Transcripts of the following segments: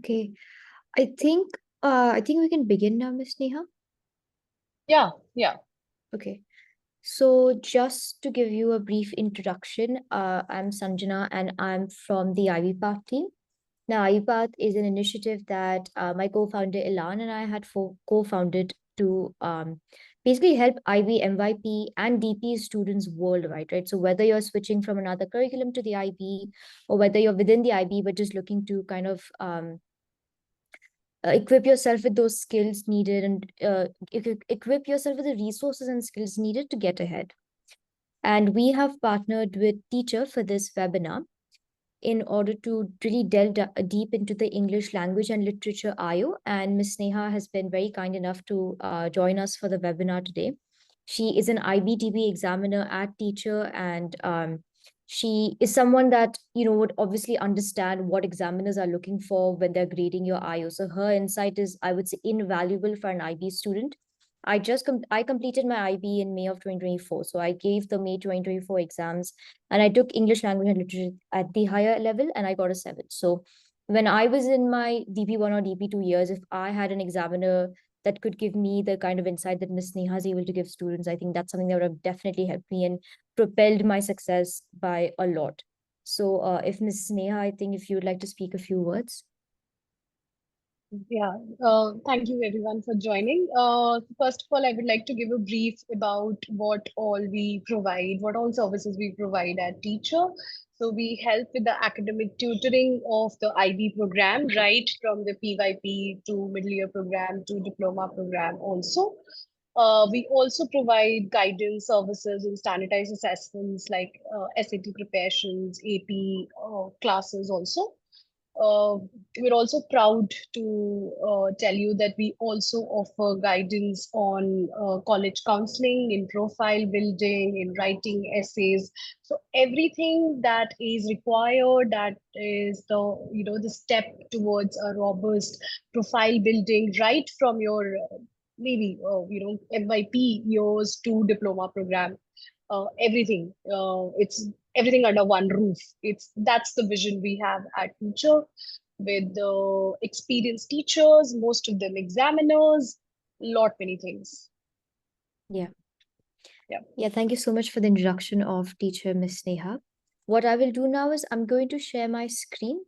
Okay. I think we can begin now, Miss Neha. Yeah. Okay. So just to give you a brief introduction, I'm Sanjana and I'm from the Ivy Path team. Now, Ivy Path is an initiative that my co-founder Ilan and I had co-founded to basically help IB, MYP, and DP students worldwide, right? So whether you're switching from another curriculum to the IB, or whether you're within the IB but just looking to kind of equip yourself with those skills needed and equip yourself with the resources and skills needed to get ahead. And we have partnered with Tychr for this webinar in order to really delve deep into the English language and literature IO. And Ms. Sneha has been very kind enough to join us for the webinar today. She is an IBDP examiner at Tychr, and she is someone that would obviously understand what examiners are looking for when they're grading your IO. So her insight is, I would say, invaluable for an IB student. I completed my IB in May of 2024. So I gave the May 2024 exams, and I took English language and literature at the higher level, and I got a 7. So when I was in my DP1 or DP2 years, if I had an examiner that could give me the kind of insight that Ms. Neha is able to give students, I think that's something that would have definitely helped me and propelled my success by a lot. So if Ms. Neha, I think if you would like to speak a few words. Yeah. Thank you everyone for joining. First of all, I would like to give a brief about what all we provide, what all services we provide at Tychr. So we help with the academic tutoring of the IB program, right from the PYP to middle year program to diploma program also. We also provide guidance services and standardized assessments like SAT preparations, AP classes also. Uh, we're also proud to tell you that we also offer guidance on college counseling, in profile building, in writing essays. So everything that is required, that is the step towards a robust profile building, right from your maybe MYP years to diploma program. Everything. It's everything under one roof. That's the vision we have at Tychr, with experienced teachers, most of them examiners, lot many things. Yeah. Yeah. Yeah, thank you so much for the introduction of Tychr, Ms. Neha. What I will do now is I'm going to share my screen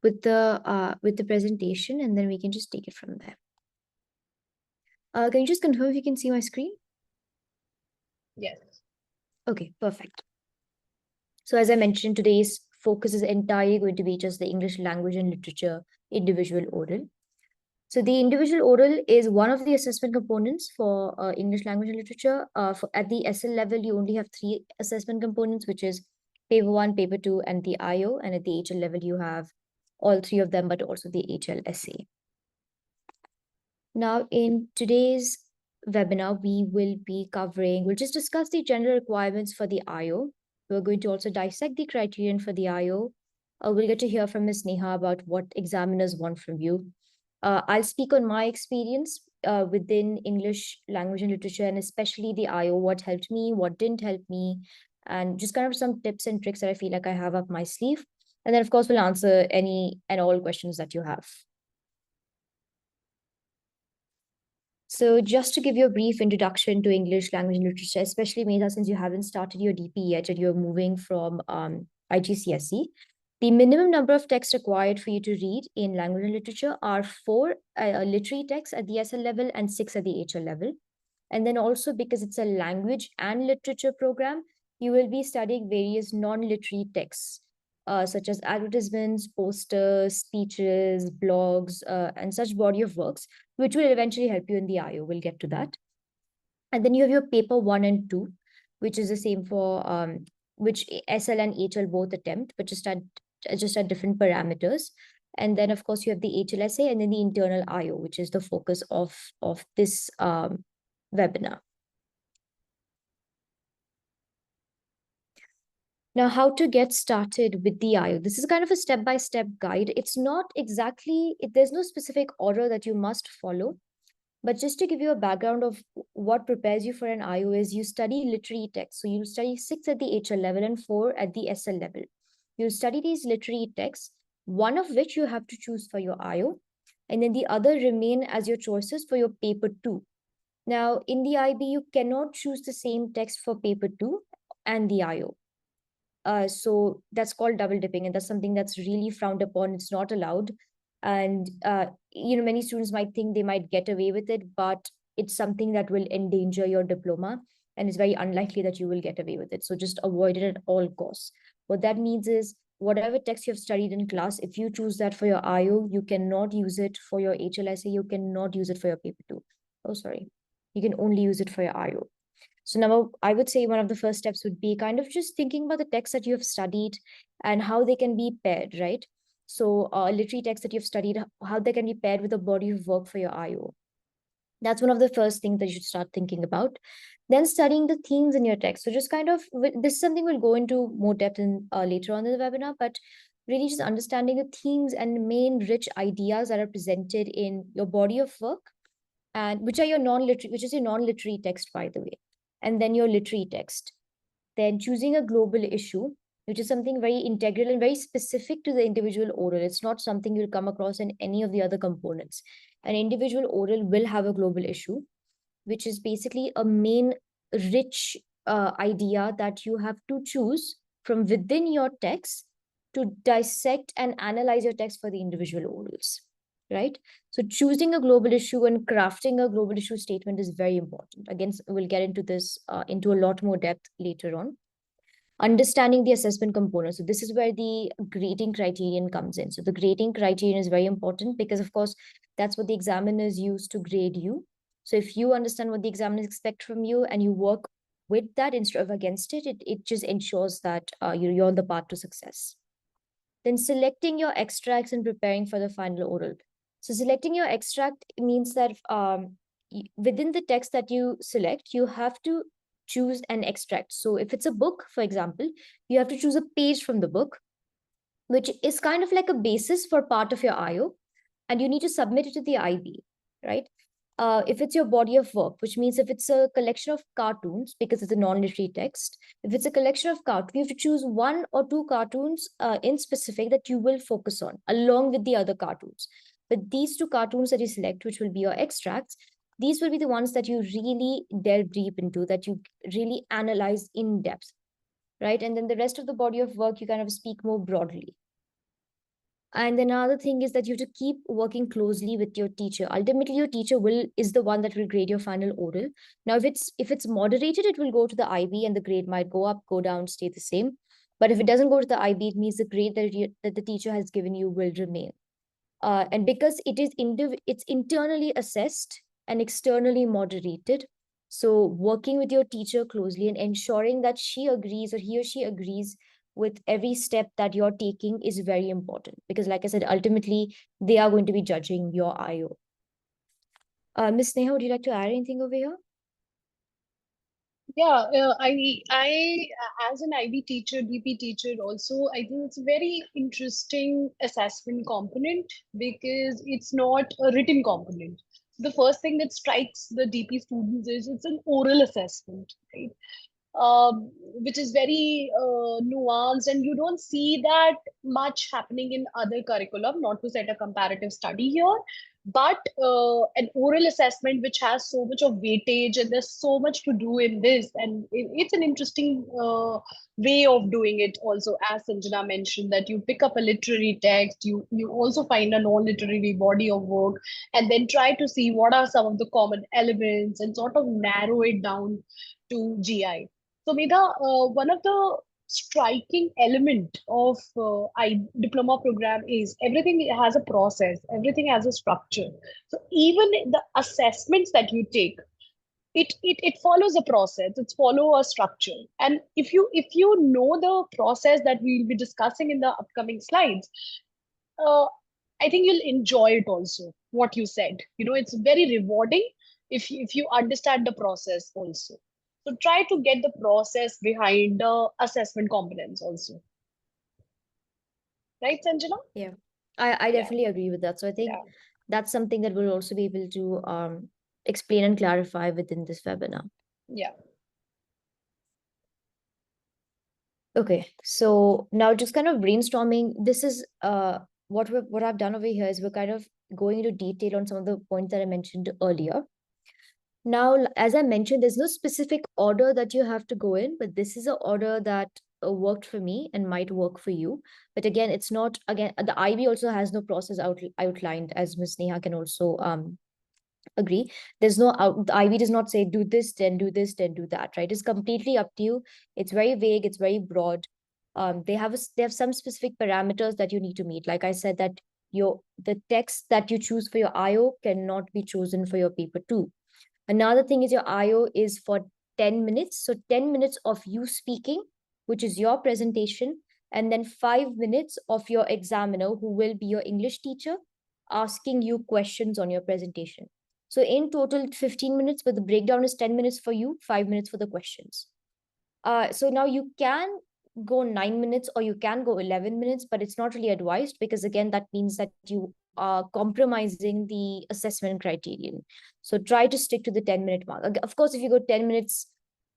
with the presentation, and then we can just take it from there. Can you just confirm if you can see my screen? Yes. Okay, perfect. So as I mentioned, today's focus is entirely going to be just the English language and literature individual oral. So the individual oral is one of the assessment components for English language and literature. At the SL level, you only have 3 assessment components, which is paper 1, paper 2, and the IO. And at the HL level, you have all 3 of them, but also the HL essay. Now, in today's webinar, we'll just discuss the general requirements for the IO. We're going to also dissect the criterion for the IO. We'll get to hear from Ms. Neha about what examiners want from you. I'll speak on my experience within English language and literature, and especially the IO, what helped me, what didn't help me, and just kind of some tips and tricks that I feel like I have up my sleeve. And then, of course, we'll answer any and all questions that you have. So just to give you a brief introduction to English language and literature, especially Medha, since you haven't started your DP yet and you're moving from IGCSE, the minimum number of texts required for you to read in language and literature are 4 literary texts at the SL level and 6 at the HL level. And then also, because it's a language and literature program, you will be studying various non-literary texts, such as advertisements, posters, speeches, blogs, and such body of works, which will eventually help you in the IO. We'll get to that. And then you have your paper 1 and 2, which is the same for which SL and HL both attempt, but just at different parameters. And then, of course, you have the HL essay and then the internal IO, which is the focus of this webinar. Now, how to get started with the IO. This is kind of a step-by-step guide. It's not exactly, there's no specific order that you must follow. But just to give you a background of what prepares you for an IO is you study literary texts. So you'll study 6 at the HL level and 4 at the SL level. You'll study these literary texts. one of which you have to choose for your IO, and then the other remain as your choices for your paper 2. Now, in the IB, you cannot choose the same text for paper 2 and the IO. So that's called double dipping, and that's something that's really frowned upon. It's not allowed. And, many students might think they might get away with it, but it's something that will endanger your diploma, and it's very unlikely that you will get away with it. So just avoid it at all costs. What that means is whatever text you have studied in class, if you choose that for your IO, you cannot use it for your HLSA, you cannot use it for your paper 2. Oh, sorry. You can only use it for your IO. So now I would say one of the first steps would be kind of just thinking about the texts that you have studied and how they can be paired, right? So literary texts that you've studied, how they can be paired with a body of work for your IO. That's one of the first things that you should start thinking about. Then studying the themes in your text. So just kind of, this is something we'll go into more depth in later on in the webinar, but really just understanding the themes and main rich ideas that are presented in your body of work, and which is your non-literary text, by the way, and then your literary text. Then choosing a global issue, which is something very integral and very specific to the individual oral. It's not something you'll come across in any of the other components. An individual oral will have a global issue, which is basically a main rich idea that you have to choose from within your text to dissect and analyze your text for the individual orals, right? So choosing a global issue and crafting a global issue statement is very important. Again, we'll get into this into a lot more depth later on. Understanding the assessment component. So this is where the grading criterion comes in. So the grading criterion is very important because, of course, that's what the examiners use to grade you. So if you understand what the examiners expect from you and you work with that instead of against it, it just ensures that you're on the path to success. Then selecting your extracts and preparing for the final oral. So selecting your extract means that within the text that you select, you have to choose an extract. So if it's a book, for example, you have to choose a page from the book, which is kind of like a basis for part of your IO, and you need to submit it to the IB, right? If it's your body of work, which means if it's a collection of cartoons, because it's a non-literary text, if it's a collection of cartoons, you have to choose one or two cartoons in specific that you will focus on along with the other cartoons. But these two cartoons that you select, which will be your extracts, these will be the ones that you really delve deep into, that you really analyze in depth, right? And then the rest of the body of work, you kind of speak more broadly. And then another thing is that you have to keep working closely with your teacher. Ultimately, your teacher is the one that will grade your final oral. Now, if it's moderated, it will go to the IB and the grade might go up, go down, stay the same. But if it doesn't go to the IB, it means the grade that the teacher has given you will remain. And because it's internally assessed and externally moderated, so working with your teacher closely and ensuring that she agrees or he or she agrees with every step that you're taking is very important, because like I said, ultimately they are going to be judging your IO. Ms. Sneha, would you like to add anything over here? Yeah, as an IB teacher, DP teacher also, I think it's a very interesting assessment component because it's not a written component. The first thing that strikes the DP students is it's an oral assessment, right? Which is very nuanced, and you don't see that much happening in other curriculum. Not to set a comparative study here, but an oral assessment which has so much of weightage, and there's so much to do in this, and it's an interesting way of doing it. Also, as Sanjana mentioned, that you pick up a literary text, you also find a non-literary body of work, and then try to see what are some of the common elements and sort of narrow it down to GI. So, Medha, one of the striking element of diploma program is everything has a process, everything has a structure. So, even the assessments that you take, it follows a process. It's follow a structure. And if you know the process that we'll be discussing in the upcoming slides, uh, I think you'll enjoy it also. What you said, it's very rewarding if you understand the process also. So try to get the process behind the assessment components also. Right, Sanjana? Yeah, I Yeah, definitely agree with that. So I think yeah, that's something that we'll also be able to explain and clarify within this webinar. yeah. Okay, so now just kind of brainstorming. This is what I've done over here is we're kind of going into detail on some of the points that I mentioned earlier. Now, as I mentioned, there's no specific order that you have to go in, but this is an order that worked for me and might work for you. But again, it's not, again, the IB also has no process outlined, as Ms. Neha can also agree. There's no the IB does not say do this, then do this, then do that, right? It's completely up to you. It's very vague, it's very broad. They have some specific parameters that you need to meet. Like I said, that the text that you choose for your IO cannot be chosen for your paper too. Another thing is your IO is for 10 minutes. So 10 minutes of you speaking, which is your presentation, and then 5 minutes of your examiner, who will be your English teacher, asking you questions on your presentation. So in total, 15 minutes, but the breakdown is 10 minutes for you, 5 minutes for the questions. So now you can go 9 minutes or you can go 11 minutes, but it's not really advised, because again, that means that you are compromising the assessment criterion. So try to stick to the 10-minute mark. Of course, if you go 10 minutes,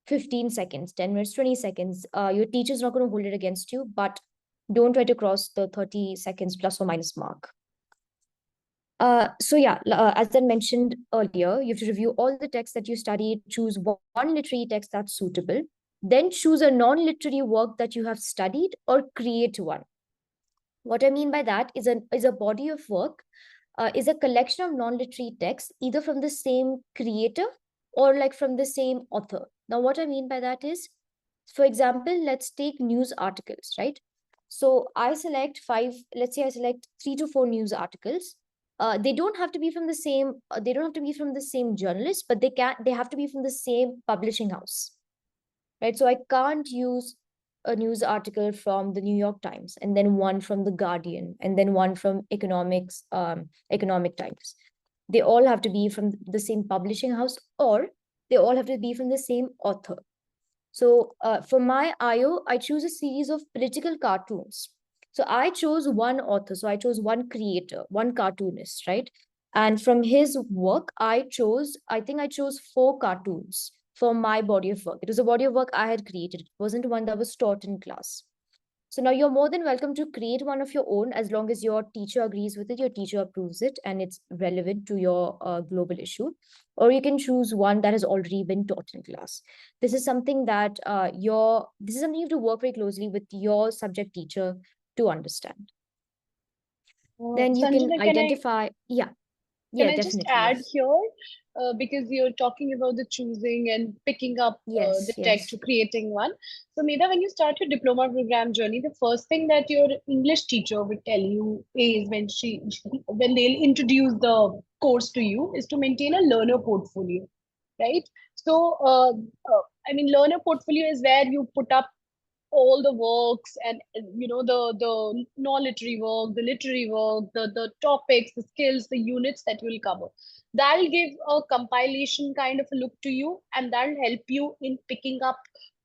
15 seconds, 10 minutes, 20 seconds, your teacher's not going to hold it against you, but don't try to cross the 30 seconds plus or minus mark. So yeah, as I mentioned earlier, you have to review all the texts that you studied, choose one literary text that's suitable, then choose a non-literary work that you have studied or create one. What I mean by that is a body of work, is a collection of non-literary texts, either from the same creator or like from the same author. Now, what I mean by that is, for example, let's take news articles, right? So I select let's say I select 3 to 4 news articles. They don't have to be from the same, they don't have to be from the same journalist, but they have to be from the same publishing house, right? So I can't use a news article from the New York Times and then one from the Guardian and then one from Economic Times. They all have to be from the same publishing house, or they all have to be from the same author. So for my IO, I choose a series of political cartoons. So I chose one author. So I chose one creator, one cartoonist, right? And from his work, I think I chose 4 cartoons for my body of work. It was a body of work I had created. It wasn't one that was taught in class. So now you're more than welcome to create one of your own, as long as your teacher agrees with it, your teacher approves it, and it's relevant to your global issue. Or you can choose one that has already been taught in class. This is something that this is something you have to work very closely with your subject teacher to understand. Then you can Sanjana, identify, can yeah, I just definitely, add yes. here? Because you're talking about the choosing and picking up the Yes, text to yes. creating one. So, Medha, when you start your diploma program journey, the first thing that your English teacher would tell you is when they'll introduce the course to you, is to maintain a learner portfolio, right? So, I mean, learner portfolio is where you put up all the works and the non-literary work, the literary work, the topics, the skills, the units that you will cover. That'll give a compilation kind of a look to you, and that'll help you in picking up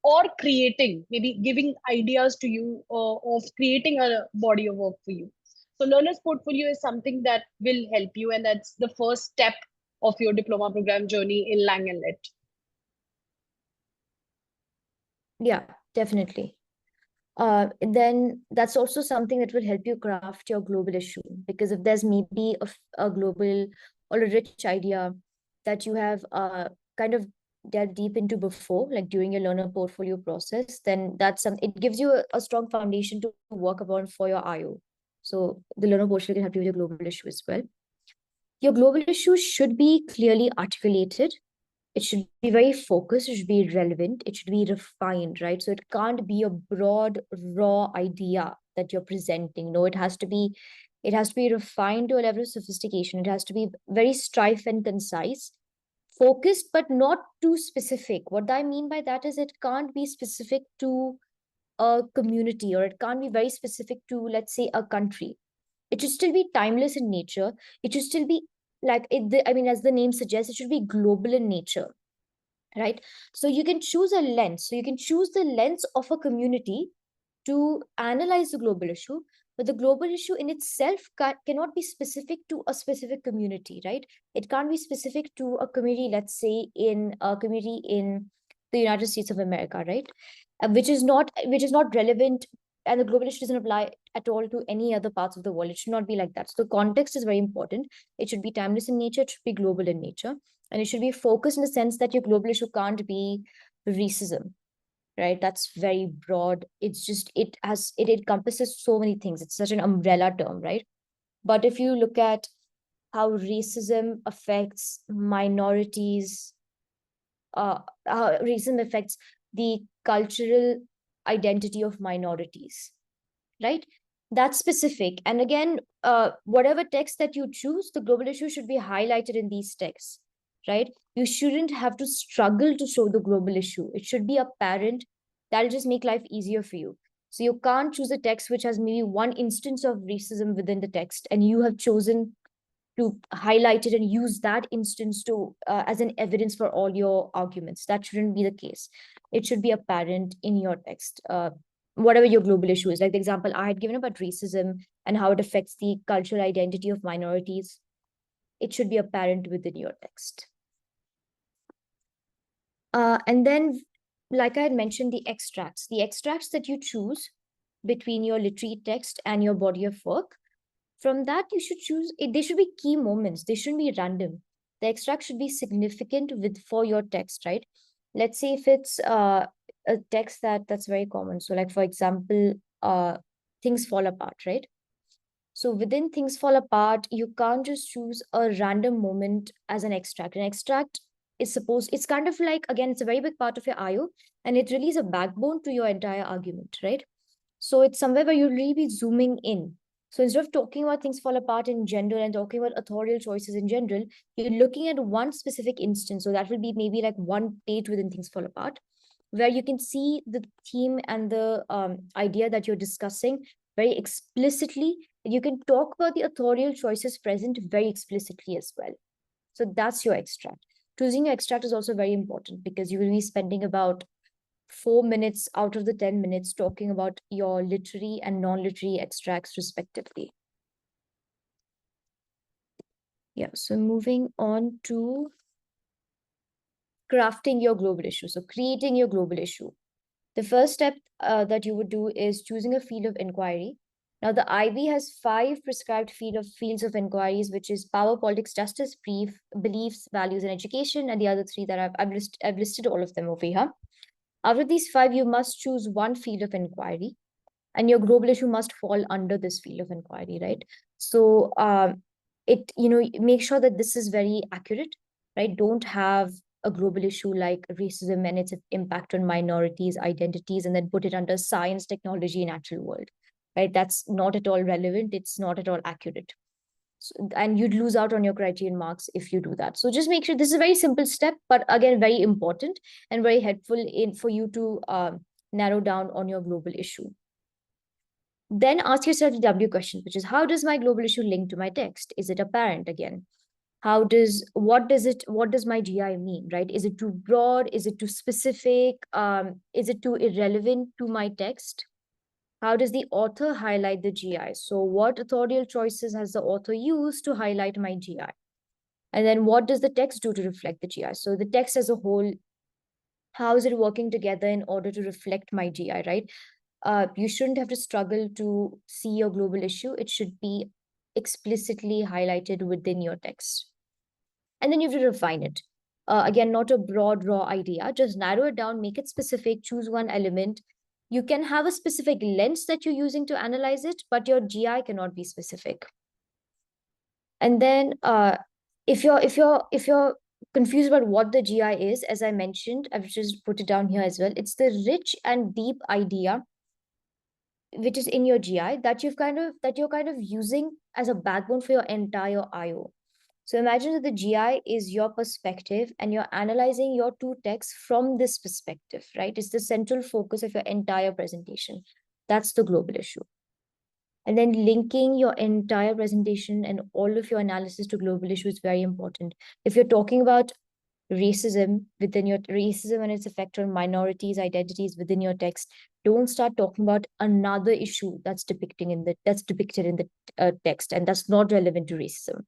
or creating, maybe giving ideas to you of creating a body of work for you. So learner's portfolio is something that will help you, and that's the first step of your diploma program journey in Lang and Lit. Yeah, definitely. Then that's also something that will help you craft your global issue. Because if there's maybe a global or a rich idea that you have kind of delved deep into before, like during your learner portfolio process, then it gives you a strong foundation to work upon for your IO. So the learner portfolio can help you with your global issue as well. Your global issue should be clearly articulated. It should be very focused, it should be relevant, it should be refined, right? So it can't be a broad raw idea that you're presenting. No, it has to be refined to a level of sophistication. It has to be very strife and concise, focused but not too specific. What I mean by that is, it can't be specific to a community, or it can't be very specific to, let's say, a country. It should still be timeless in nature. It should still be as the name suggests, it should be global in nature, right? So you can choose a lens. So you can choose the lens of a community to analyze the global issue, but the global issue in itself cannot be specific to a specific community, right? It can't be specific to a community, let's say, in a community in the United States of America, right? Which is not relevant and the global issue doesn't apply at all to any other parts of the world. It should not be like that. So the context is very important. It should be timeless in nature. It should be global in nature. And it should be focused in the sense that your global issue can't be racism, right? That's very broad. It's just, it encompasses so many things. It's such an umbrella term, right? But if you look at how racism affects minorities, how racism affects the cultural identity of minorities, right? That's specific. And again, whatever text that you choose, the global issue should be highlighted in these texts, right? You shouldn't have to struggle to show the global issue. It should be apparent. That'll just make life easier for you. So you can't choose a text which has maybe one instance of racism within the text, and you have chosen to highlight it and use that instance to as an evidence for all your arguments. That shouldn't be the case. It should be apparent in your text, whatever your global issue is. Like the example I had given about racism and how it affects the cultural identity of minorities, it should be apparent within your text. And then, like I had mentioned, the extracts that you choose between your literary text and your body of work, from that you should choose it. They should be key moments. They shouldn't be random. The extract should be significant for your text, right? Let's say if it's a text that's very common. So like, for example, things fall apart, right? So within things fall apart, you can't just choose a random moment as an extract. An extract is supposed, it's kind of like, again, it's a very big part of your IO, and it really is a backbone to your entire argument, right? So it's somewhere where you'll really be zooming in. So instead of talking about things fall apart in general and talking about authorial choices in general, you're looking at one specific instance. So that will be maybe like one page within things fall apart, where you can see the theme and the idea that you're discussing very explicitly. You can talk about the authorial choices present very explicitly as well. So that's your extract. Choosing your extract is also very important because you will be spending about 4 minutes out of the 10 minutes talking about your literary and non-literary extracts respectively. Yeah, so moving on to crafting your global issue. So creating your global issue. The first step that you would do is choosing a field of inquiry. Now, the IB has 5 prescribed fields of inquiries, which is power, politics, justice, beliefs, values, and education, and the other 3 that I've listed all of them over here. After these 5, you must choose one field of inquiry, and your global issue must fall under this field of inquiry, right? So make sure that this is very accurate, right? Don't have a global issue like racism and its impact on minorities identities and then put it under science, technology, and natural world, right? That's not at all relevant. It's not at all accurate. So, and you'd lose out on your criterion marks if you do that. So just make sure this is a very simple step, but again, very important and very helpful for you to narrow down on your global issue. Then ask yourself the W question, which is, how does my global issue link to my text? Is it apparent again? What does my GI mean, right? Is it too broad? Is it too specific? Is it too irrelevant to my text? How does the author highlight the GI? So what authorial choices has the author used to highlight my GI? And then what does the text do to reflect the GI? So the text as a whole, how is it working together in order to reflect my GI, right? You shouldn't have to struggle to see your global issue. It should be explicitly highlighted within your text. And then you have to refine it. Again, not a broad, raw idea. Just narrow it down, make it specific, choose one element. You can have a specific lens that you're using to analyze it, but your GI cannot be specific. And then if you're confused about what the GI is, as I mentioned, I've just put it down here as well. It's the rich and deep idea which is in your GI that you're kind of using as a backbone for your entire IO. So imagine that the GI is your perspective and you're analyzing your 2 texts from this perspective, right? It's the central focus of your entire presentation. That's the global issue. And then linking your entire presentation and all of your analysis to global issue is very important. If you're talking about racism and its effect on minorities identities within your text, don't start talking about another issue that's depicted in the text, and that's not relevant to racism,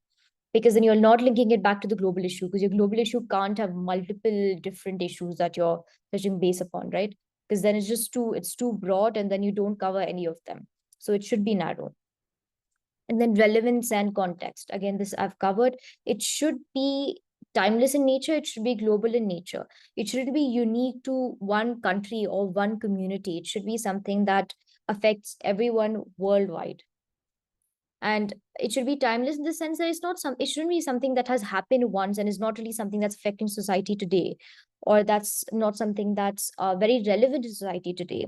because then you're not linking it back to the global issue, because your global issue can't have multiple different issues that you're touching base upon, right? because then it's too broad and then you don't cover any of them. So it should be narrow. And then relevance and context. Again, this I've covered. It should be timeless in nature. It should be global in nature. It should be unique to one country or one community. It should be something that affects everyone worldwide. And it should be timeless in the sense that it shouldn't be something that has happened once and is not really something that's affecting society today, or that's not something that's very relevant to society today.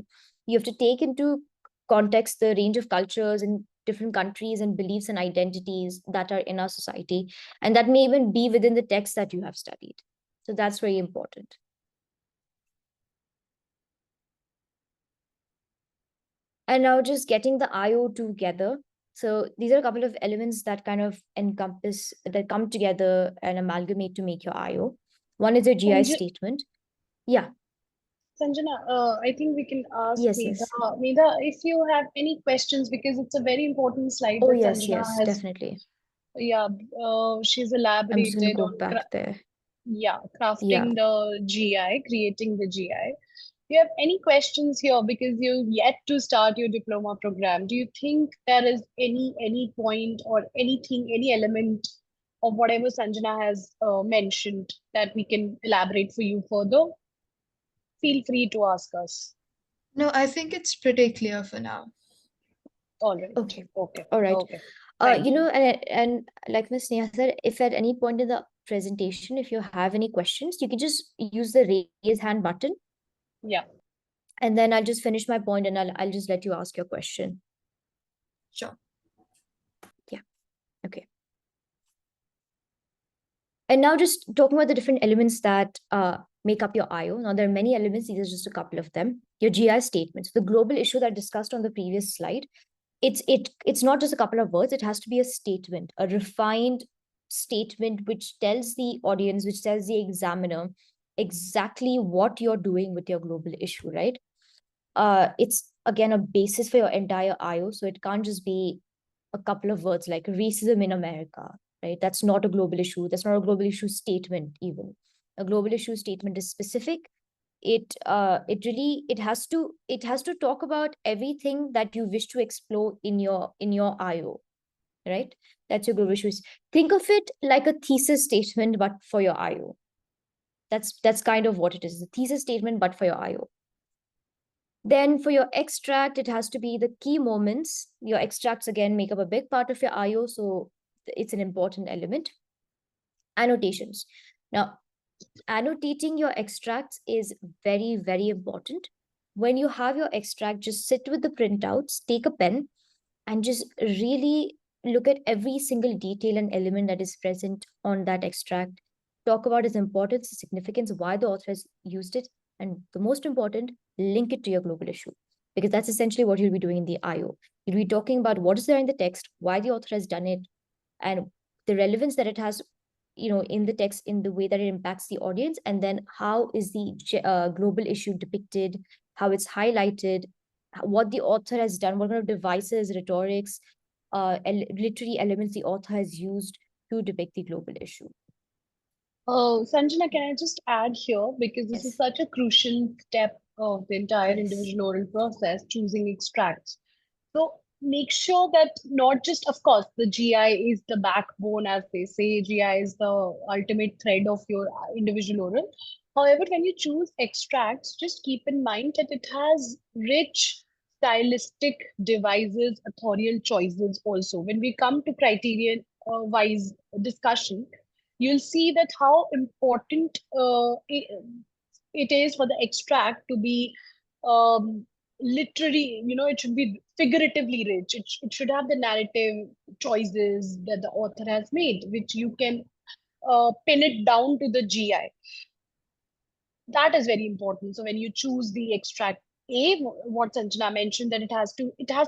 You have to take into context the range of cultures in different countries and beliefs and identities that are in our society, and that may even be within the text that you have studied. So that's very important. And now just getting the IO together. So these are a couple of elements that kind of that come together and amalgamate to make your IO. One is a GI statement. Yeah. Sanjana, I think we can ask Yes, Medha. yes. Medha, if you have any questions, because it's a very important slide Oh, that yes, Sanjana yes, has. definitely. Yeah, she's I'm just going to elaborated go on back there. Yeah. crafting the GI, creating the GI. Do you have any questions here because you yet to start your diploma program? Do you think there is any point or anything, any element of whatever Sanjana has mentioned that we can elaborate for you further? Feel free to ask us. No, I think it's pretty clear for now. All right. Okay. Okay. All right. Okay. Thank you. And like Ms. Sneha said, if at any point in the presentation, if you have any questions, you can just use the raise hand button. Yeah. And then I'll just finish my point and I'll just let you ask your question. Sure. Yeah. Okay. And now just talking about the different elements that make up your IO. Now there are many elements, these are just a couple of them. Your GI statements, the global issue that I discussed on the previous slide, it's not just a couple of words, it has to be a statement, a refined statement which tells the audience, which tells the examiner exactly what you're doing with your global issue, right? It's again a basis for your entire IO. So it can't just be a couple of words like racism in America, right? That's not a global issue. That's not a global issue statement even. A global issue statement is specific. It has to talk about everything that you wish to explore in your IO, right? That's your global issues. Think of it like a thesis statement, but for your IO. That's kind of what it is. A thesis statement, but for your IO. Then for your extract, it has to be the key moments. Your extracts, again, make up a big part of your IO, so it's an important element. Annotations. Now, annotating your extracts is very, very important. When you have your extract, just sit with the printouts, take a pen, and just really look at every single detail and element that is present on that extract. Talk about its importance, its significance, why the author has used it, and the most important, link it to your global issue, because that's essentially what you'll be doing in the IO. You'll be talking about what is there in the text, why the author has done it, and the relevance that it has, in the text, in the way that it impacts the audience, and then how is the global issue depicted, how it's highlighted, what the author has done, what kind of devices, rhetorics, literary elements the author has used to depict the global issue. Sanjana, can I just add here, because this is Yes. such a crucial step of the entire Yes. individual oral process, choosing extracts. So make sure that not just, of course, the GI is the backbone, as they say, GI is the ultimate thread of your individual oral. However, when you choose extracts, just keep in mind that it has rich stylistic devices, authorial choices also. When we come to criterion wise discussion, you'll see that how important it is for the extract to be literary, it should be figuratively rich. It should have the narrative choices that the author has made, which you can pin it down to the GI. That is very important. So when you choose the extract A, what Sanjana mentioned, that it has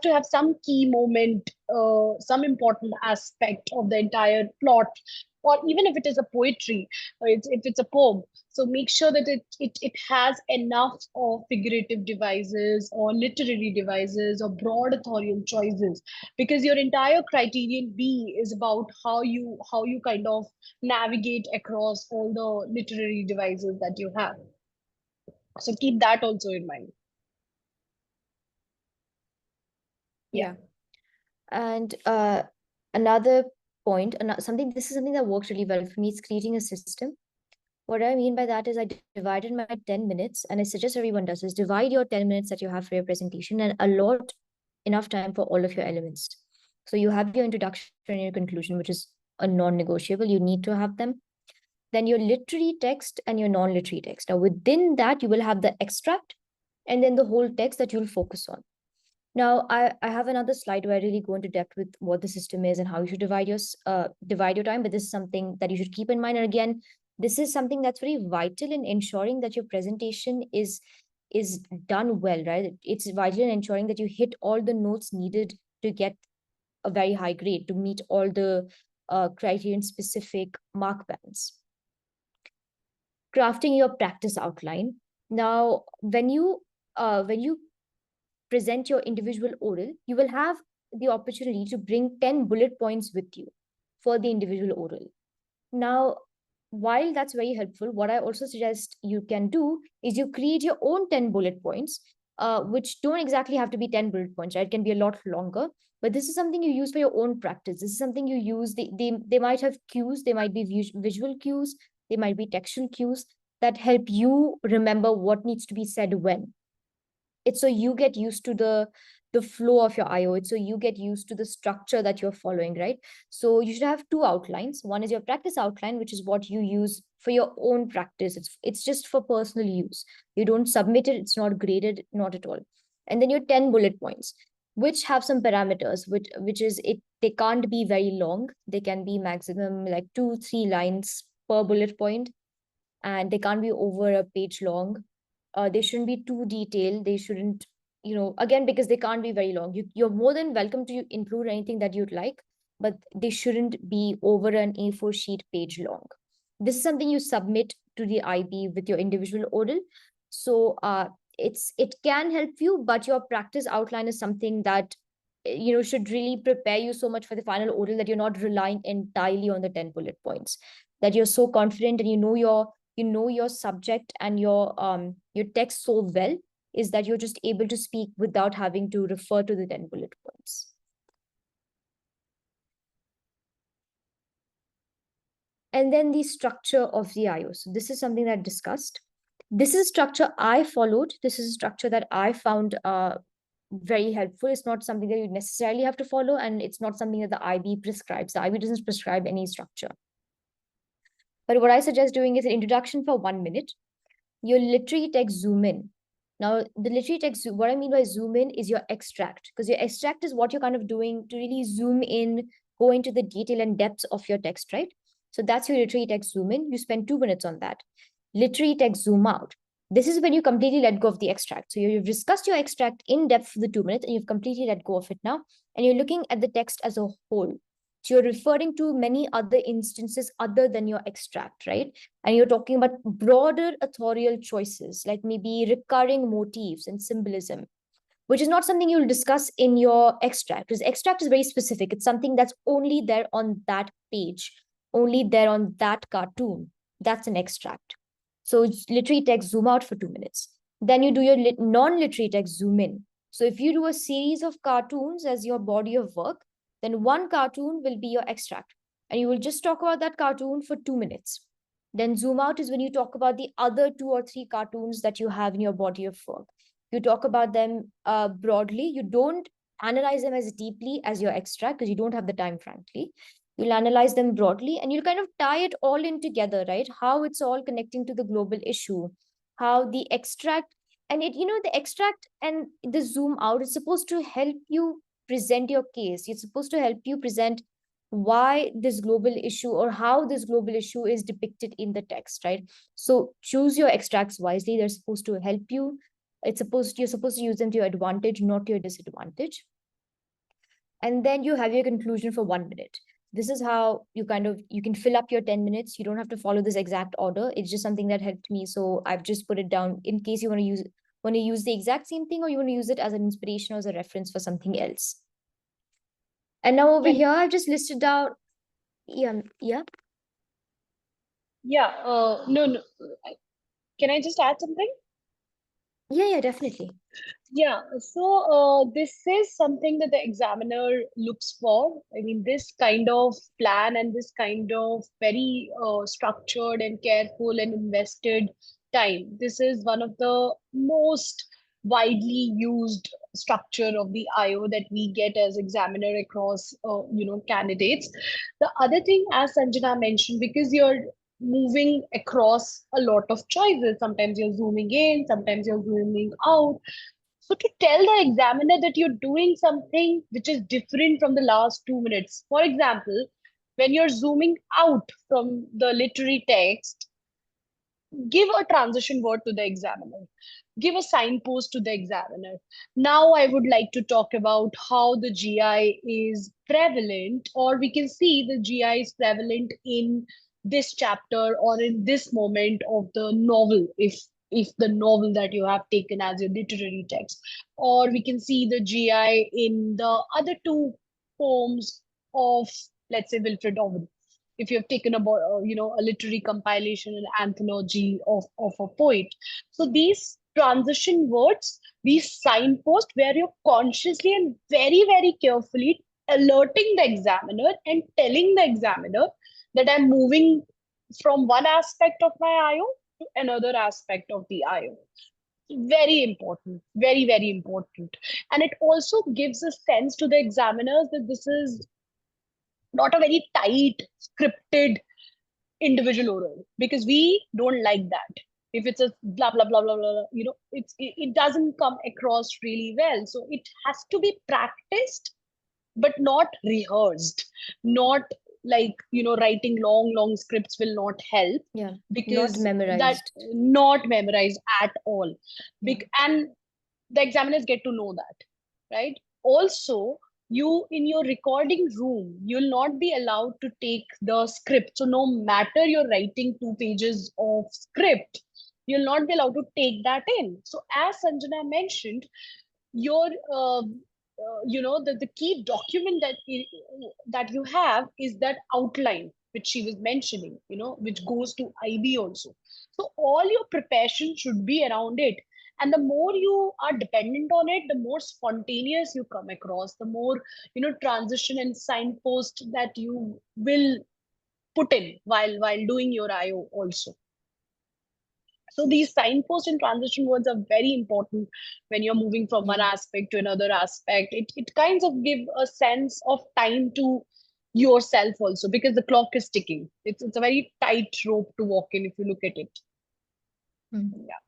to have some key moment, some important aspect of the entire plot, or even if it is a poetry, or if it's a poem. So make sure that it has enough of figurative devices or literary devices or broad authorial choices, because your entire criterion B is about how you kind of navigate across all the literary devices that you have. So keep that also in mind. Yeah. And another point, this is something that works really well for me, is creating a system. What I mean by that is I divided my 10 minutes, and I suggest everyone does, is divide your 10 minutes that you have for your presentation and allot enough time for all of your elements. So you have your introduction and your conclusion, which is a non-negotiable. You need to have them. Then your literary text and your non-literary text. Now within that, you will have the extract and then the whole text that you'll focus on. Now, I have another slide where I really go into depth with what the system is and how you should divide your time. But this is something that you should keep in mind. And again, this is something that's very vital in ensuring that your presentation is done well, right? It's vital in ensuring that you hit all the notes needed to get a very high grade, to meet all the criterion specific mark bands. Crafting your practice outline. Now, when you present your individual oral, you will have the opportunity to bring 10 bullet points with you for the individual oral. Now, while that's very helpful, what I also suggest you can do is you create your own 10 bullet points, which don't exactly have to be 10 bullet points, right? It can be a lot longer, but this is something you use for your own practice. This is something you use. They might have cues, they might be visual cues, they might be textual cues that help you remember what needs to be said when. It's so you get used to the flow of your IO. It's so you get used to the structure that you're following, right? So you should have two outlines. One is your practice outline, which is what you use for your own practice. It's just for personal use. You don't submit it, it's not graded, not at all. And then your 10 bullet points, which have some parameters, which is it they can't be very long. They can be maximum like 2-3 lines per bullet point, and they can't be over a page long. They shouldn't be too detailed. They shouldn't, again, because they can't be very long. You're more than welcome to include anything that you'd like, but they shouldn't be over an A4 sheet page long. This is something you submit to the IB with your individual oral. So it can help you, but your practice outline is something that should really prepare you so much for the final oral that you're not relying entirely on the 10 bullet points, that you're so confident and you know your subject and your text so well, is that you're just able to speak without having to refer to the 10 bullet points. And then the structure of the IO. So this is something that I discussed. This is structure I followed. This is a structure that I found very helpful. It's not something that you necessarily have to follow, and it's not something that the IB prescribes. The IB doesn't prescribe any structure. But what I suggest doing is an introduction for 1 minute. Your literary text zoom in. Now, the literary text, what I mean by zoom in is your extract, because your extract is what you're kind of doing to really zoom in, go into the detail and depths of your text, right? So that's your literary text zoom in. You spend 2 minutes on that. Literary text zoom out. This is when you completely let go of the extract. So you've discussed your extract in depth for the 2 minutes and you've completely let go of it now. And you're looking at the text as a whole. So you're referring to many other instances other than your extract, right? And you're talking about broader authorial choices, like maybe recurring motifs and symbolism, which is not something you'll discuss in your extract, because extract is very specific. It's something that's only there on that page, only there on that cartoon. That's an extract. So literary text zoom out for 2 minutes. Then you do your non-literary text zoom in. So if you do a series of cartoons as your body of work, then one cartoon will be your extract. And you will just talk about that cartoon for 2 minutes. Then zoom out is when you talk about the other 2 or 3 cartoons that you have in your body of work. You talk about them broadly. You don't analyze them as deeply as your extract because you don't have the time, frankly. You'll analyze them broadly and you'll kind of tie it all in together, right? How it's all connecting to the global issue, how the extract and the extract and the zoom out is supposed to help you present your case. It's supposed to help you present why this global issue or how this global issue is depicted in the text, right? So choose your extracts wisely. They're supposed to help you. You're supposed to use them to your advantage, not to your disadvantage. And then you have your conclusion for 1 minute. This is how you can fill up your 10 minutes. You don't have to follow this exact order. It's just something that helped me. So I've just put it down in case you want to use the exact same thing or you want to use it as an inspiration or as a reference for something else. And now over here, I've just listed out. Yeah. Yeah. No. Can I just add something? Yeah, definitely. Yeah, so this is something that the examiner looks for. I mean, this kind of plan and this kind of very structured and careful and invested time. This is one of the most widely used structure of the IO that we get as examiner across, candidates. The other thing, as Sanjana mentioned, because you're moving across a lot of choices, sometimes you're zooming in, sometimes you're zooming out, so to tell the examiner that you're doing something which is different from the last 2 minutes. For example, when you're zooming out from the literary text, give a transition word to the examiner, give a signpost to the examiner. Now I would like to talk about how the GI is prevalent, or we can see the GI is prevalent in this chapter or in this moment of the novel, if the novel that you have taken as your literary text, or we can see the GI in the other two poems of, let's say, Wilfred Owen, if you have taken about a literary compilation, an anthology of a poet. So these transition words, these signposts, where you're consciously and very very carefully alerting the examiner and telling the examiner that I'm moving from one aspect of my IO to another aspect of the IO. Very important, very very important. And it also gives a sense to the examiners that this is not a very tight scripted individual oral, because we don't like that. If it's a blah blah blah blah blah, it doesn't come across really well. So it has to be practiced but not rehearsed. Not like, writing long scripts will not help, Yeah, not because that memorized. not memorized at all. Yeah. And the examiners get to know that, right? Also, you in your recording room, you'll not be allowed to take the script. So no matter you're writing 2 pages of script, you'll not be allowed to take that in. So as Sanjana mentioned, your the key document that you have is that outline which she was mentioning, which goes to IB also. So all your preparation should be around it, and the more you are dependent on it, the more spontaneous you come across, the more transition and signpost that you will put in while doing your IO also. So these signposts and transition words are very important when you're moving from one Yeah. aspect to another aspect. It kind of give a sense of time to yourself also, because the clock is ticking. It's a very tight rope to walk in if you look at it. Mm. Yeah.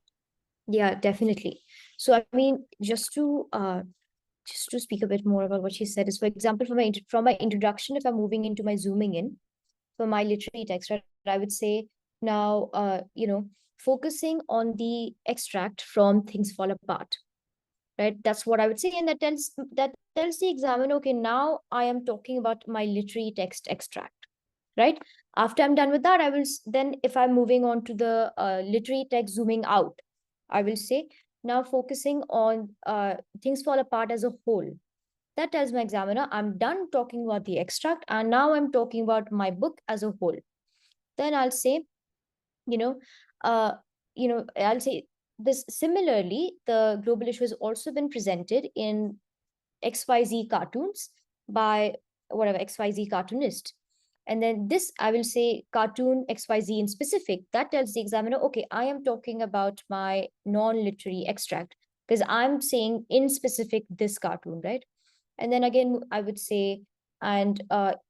Yeah, definitely. So I mean, just to speak a bit more about what she said is, for example, from my introduction, if I'm moving into my zooming in for my literary text, right, I would say now, focusing on the extract from Things Fall Apart, right? That's what I would say, and that tells the examiner, okay, now I am talking about my literary text extract, right? After I'm done with that, I will then, if I'm moving on to the literary text zooming out, I will say now focusing on Things Fall Apart as a whole. That tells my examiner I'm done talking about the extract and now I'm talking about my book as a whole. Then I'll say, you know, uh, I'll say this similarly, the global issue has also been presented in XYZ cartoons by whatever XYZ cartoonist. And then this, I will say cartoon XYZ in specific, that tells the examiner, okay, I am talking about my non-literary extract because I'm saying in specific this cartoon, right? And then again, I would say, and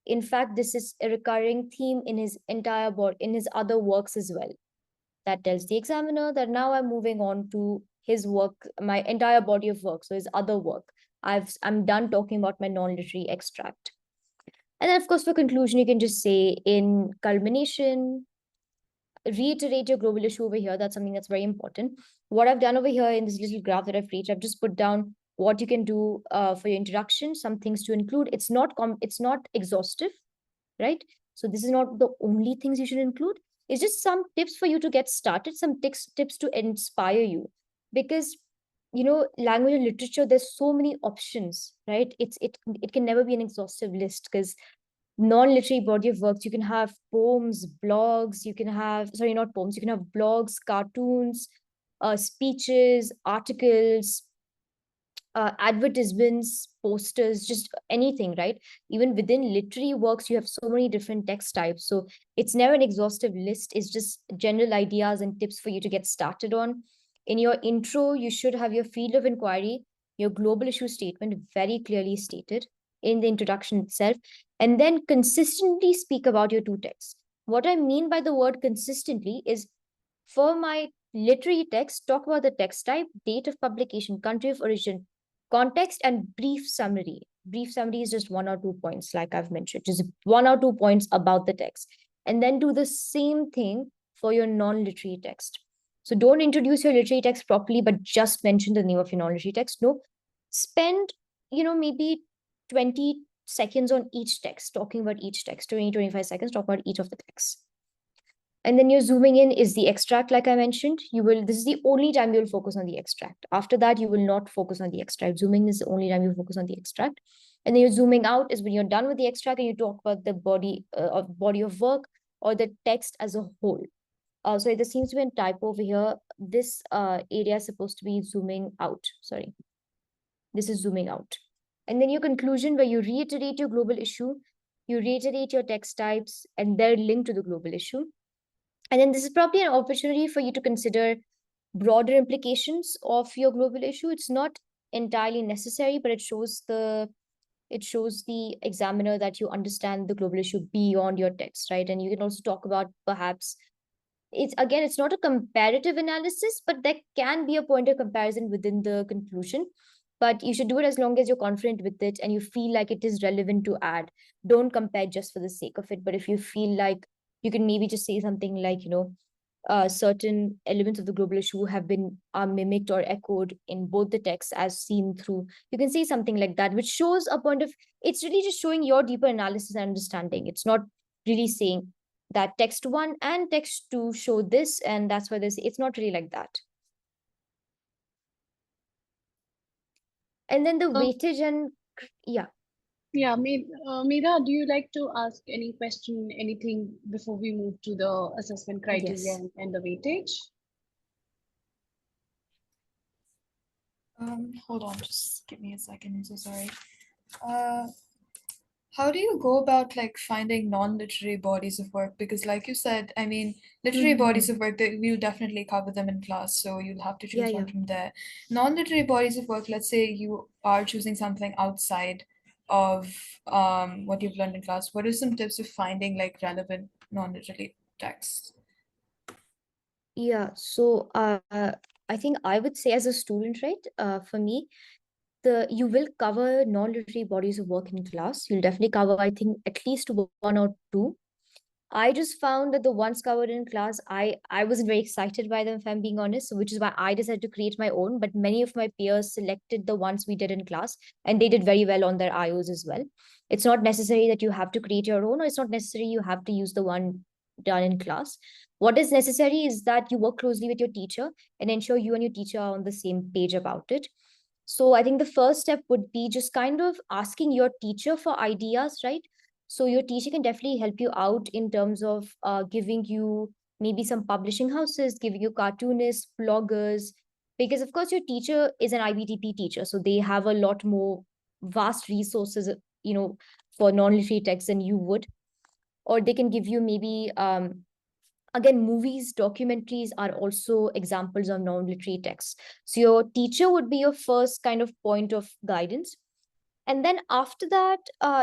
in fact, this is a recurring theme in his entire board, in his other works as well. That tells the examiner that now I'm moving on to his work, my entire body of work, so his other work. I'm done talking about my non-literary extract. And then, of course, for conclusion, you can just say in culmination, reiterate your global issue over here. That's something that's very important. What I've done over here in this little graph that I've reached, I've just put down what you can do for your introduction, some things to include. It's not exhaustive, right? So this is not the only things you should include. It's just some tips for you to get started, some tips to inspire you, because language and literature, there's so many options, right? It can never be an exhaustive list, because non-literary body of works, you can have poems, blogs, you can have, sorry, not poems, you can have blogs, cartoons, speeches, articles, advertisements, posters, just anything, right? Even within literary works, you have so many different text types. So it's never an exhaustive list. It's just general ideas and tips for you to get started on. In your intro, you should have your field of inquiry, your global issue statement very clearly stated in the introduction itself, and then consistently speak about your two texts. What I mean by the word consistently is, for my literary text, talk about the text type, date of publication, country of origin, context, and brief summary. Brief summary is just 1 or 2 points, like I've mentioned, just 1 or 2 points about the text. And then do the same thing for your non-literary text. So don't introduce your literary text properly, but just mention the name of your non-literary text. No, spend, maybe 20 seconds on each text, talking about each text, 20-25 seconds, talk about each of the texts. And then you're zooming in is the extract, like I mentioned. This is the only time you'll focus on the extract. After that, you will not focus on the extract. Zooming is the only time you focus on the extract. And then you're zooming out is when you're done with the extract and you talk about the body of work or the text as a whole. So there seems to be a typo over here. This area is supposed to be zooming out. Sorry. This is zooming out. And then your conclusion, where you reiterate your global issue, you reiterate your text types and their link to the global issue. And then this is probably an opportunity for you to consider broader implications of your global issue. It's not entirely necessary, but it shows the examiner that you understand the global issue beyond your text, right? And you can also talk about, perhaps, it's not a comparative analysis, but there can be a point of comparison within the conclusion. But you should do it as long as you're confident with it and you feel like it is relevant to add. Don't compare just for the sake of it. But if you feel like, you can maybe just say something like, certain elements of the global issue are mimicked or echoed in both the texts as seen through. You can say something like that, which shows a point of, it's really just showing your deeper analysis and understanding. It's not really saying that text 1 and text 2 show this, and that's why it's not really like that. And then the weightage and yeah. Yeah, Meera, do you like to ask any question, anything before we move to the assessment criteria Yes. and the weightage? Hold on, just give me a second. I'm so sorry. How do you go about like finding non-literary bodies of work? Because like you said, I mean, literary bodies of work, we'll definitely cover them in class, so you'll have to choose one from there. Non-literary bodies of work, let's say you are choosing something outside of what you've learned in class. What are some tips of finding like relevant non-literary texts? Yeah, so I think I would say, as a student, right, for me, you will cover non-literary bodies of work in class. You'll definitely cover, I think, at least 1 or 2. I just found that the ones covered in class, I wasn't very excited by them, if I'm being honest, which is why I decided to create my own. But many of my peers selected the ones we did in class, and they did very well on their IOs as well. It's not necessary that you have to create your own, or it's not necessary you have to use the one done in class. What is necessary is that you work closely with your teacher and ensure you and your teacher are on the same page about it. So I think the first step would be just kind of asking your teacher for ideas, right? So your teacher can definitely help you out in terms of giving you maybe some publishing houses, giving you cartoonists, bloggers, because of course your teacher is an IBDP teacher, so they have a lot more vast resources, for non-literary texts than you would. Or they can give you maybe again, movies, documentaries are also examples of non-literary texts. So your teacher would be your first kind of point of guidance. And then after that,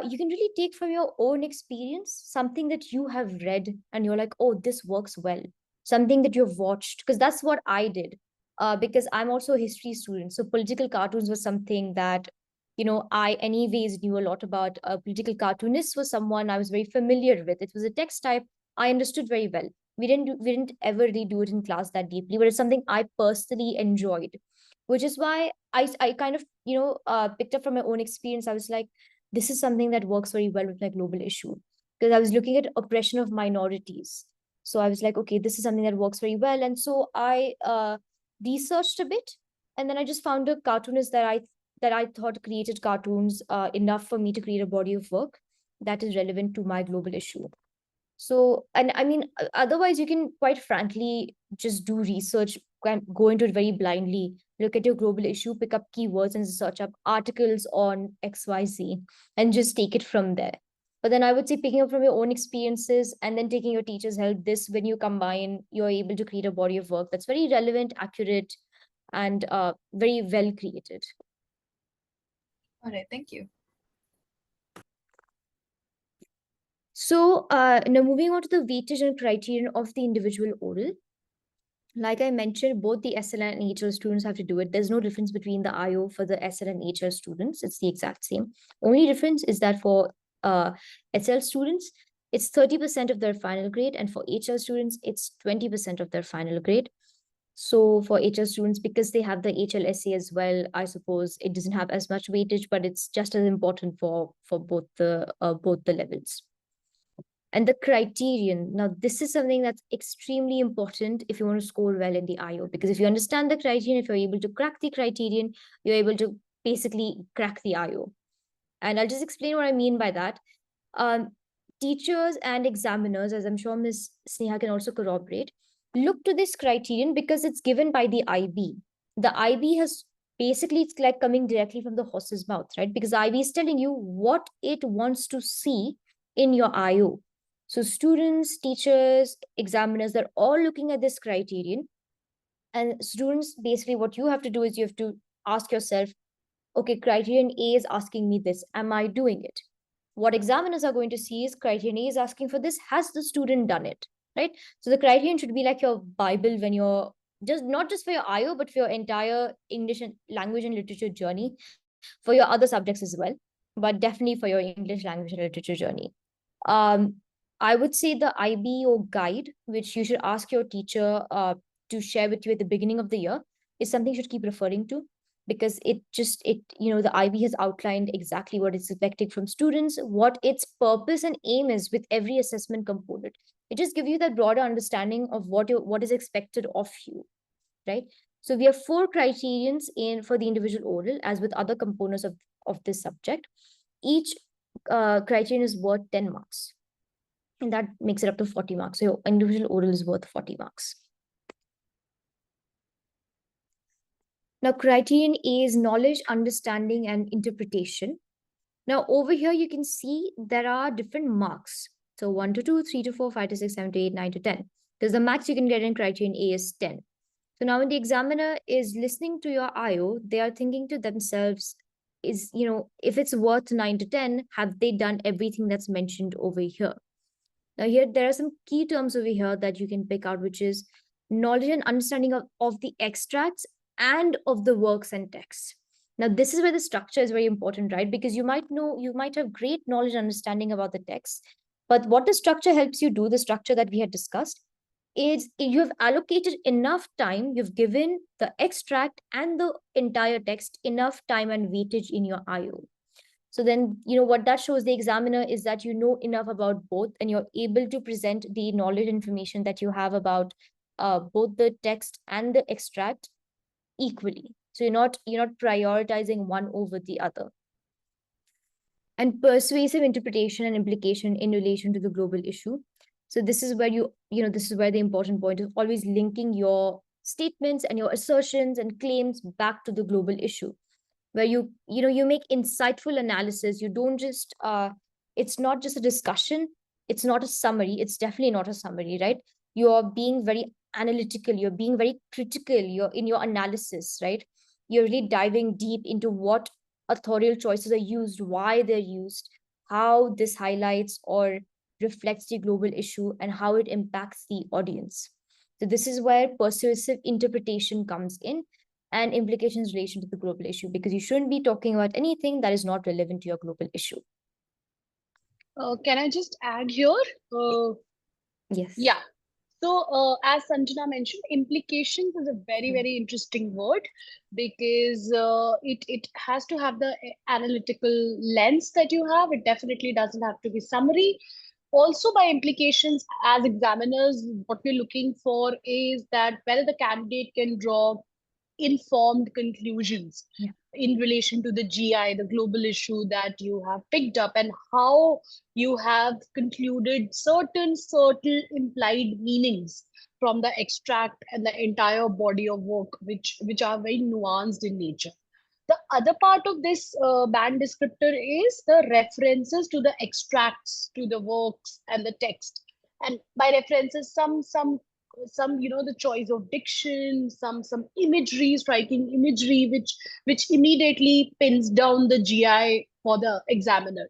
you can really take from your own experience something that you have read and you're like, oh, this works well. Something that you've watched, because that's what I did. Because I'm also a history student. So political cartoons was something that, I anyways knew a lot about. A political cartoonist was someone I was very familiar with. It was a text type I understood very well. We didn't ever really do it in class that deeply, but it's something I personally enjoyed, which is why I kind of picked up from my own experience. I was like, this is something that works very well with my global issue, because I was looking at oppression of minorities. So I was like, okay, this is something that works very well. And so I researched a bit, and then I just found a cartoonist that I thought created cartoons enough for me to create a body of work that is relevant to my global issue. So, and I mean, otherwise, you can quite frankly just do research go into it very blindly. Look at your global issue, pick up keywords and search up articles on XYZ and just take it from there. But then I would say picking up from your own experiences and then taking your teacher's help, this when you combine, you're able to create a body of work that's very relevant, accurate, and very well created. All right, thank you. So now moving on to the weightage and criterion of the individual oral. Like I mentioned, both the SL and HL students have to do it. There's no difference between the IO for the SL and HL students. It's the exact same. Only difference is that for SL students, it's 30% of their final grade, and for HL students, it's 20% of their final grade. So for HL students, because they have the HL essay as well, I suppose it doesn't have as much weightage, but it's just as important for both the levels. And the criterion. Now, this is something that's extremely important if you want to score well in the IO, because if you understand the criterion, if you're able to crack the criterion, you're able to basically crack the IO. And I'll just explain what I mean by that. Teachers and examiners, as I'm sure Ms. Sneha can also corroborate, look to this criterion because it's given by the IB. The IB has basically, it's like coming directly from the horse's mouth, right? Because IB is telling you what it wants to see in your IO. So students, teachers, examiners, they're all looking at this criterion. And students, basically what you have to do is you have to ask yourself, okay, criterion A is asking me this. Am I doing it? What examiners are going to see is criterion A is asking for this. Has the student done it? Right? So the criterion should be like your Bible when you're not just for your IO, but for your entire English and language and literature journey, for your other subjects as well, but definitely for your English language and literature journey. I would say the IBO guide, which you should ask your teacher to share with you at the beginning of the year, is something you should keep referring to, because the IB has outlined exactly what it's expecting from students, what its purpose and aim is with every assessment component. It just gives you that broader understanding of what is expected of you, right? So we have 4 criterions for the individual oral, as with other components of this subject. Each criterion is worth 10 marks. And that makes it up to 40 marks. So your individual oral is worth 40 marks. Now, criterion A is knowledge, understanding, and interpretation. Now, over here, you can see there are different marks. So 1 to 2, 3 to 4, 5 to 6, 7 to 8, 9 to 10. Because the max you can get in criterion A is 10. So now when the examiner is listening to your IO, they are thinking to themselves, if it's worth 9 to 10, have they done everything that's mentioned over here? Now here, there are some key terms over here that you can pick out, which is knowledge and understanding of the extracts and of the works and texts. Now, this is where the structure is very important, right? Because you might have great knowledge and understanding about the text, but what the structure helps you do, the structure that we had discussed, is you have allocated enough time, you've given the extract and the entire text enough time and weightage in your IO. So then, what that shows the examiner is that you know enough about both and you're able to present the knowledge information that you have about both the text and the extract equally. So you're not prioritizing one over the other. And persuasive interpretation and implication in relation to the global issue. So this is where this is where the important point is always linking your statements and your assertions and claims back to the global issue, where you make insightful analysis. You don't just it's not just a discussion, it's not a summary, it's definitely not a summary, right? You're being very analytical, you're being very critical, you're in your analysis, right? You're really diving deep into what authorial choices are used, why they're used, how this highlights or reflects the global issue, and how it impacts the audience. So this is where persuasive interpretation comes in, and implications in relation to the global issue, because you shouldn't be talking about anything that is not relevant to your global issue. Can I just add here? Yes. Yeah. So, as Sanjana mentioned, implications is a very, very interesting word, because it has to have the analytical lens that you have. It definitely doesn't have to be summary. Also, by implications, as examiners, what we're looking for is that whether the candidate can draw informed conclusions in relation to the GI, the global issue that you have picked up, and how you have concluded certain implied meanings from the extract and the entire body of work, which are very nuanced in nature. The other part of this band descriptor is the references to the extracts, to the works and the text. And by references, some the choice of diction, some imagery, striking imagery, which immediately pins down the GI for the examiner.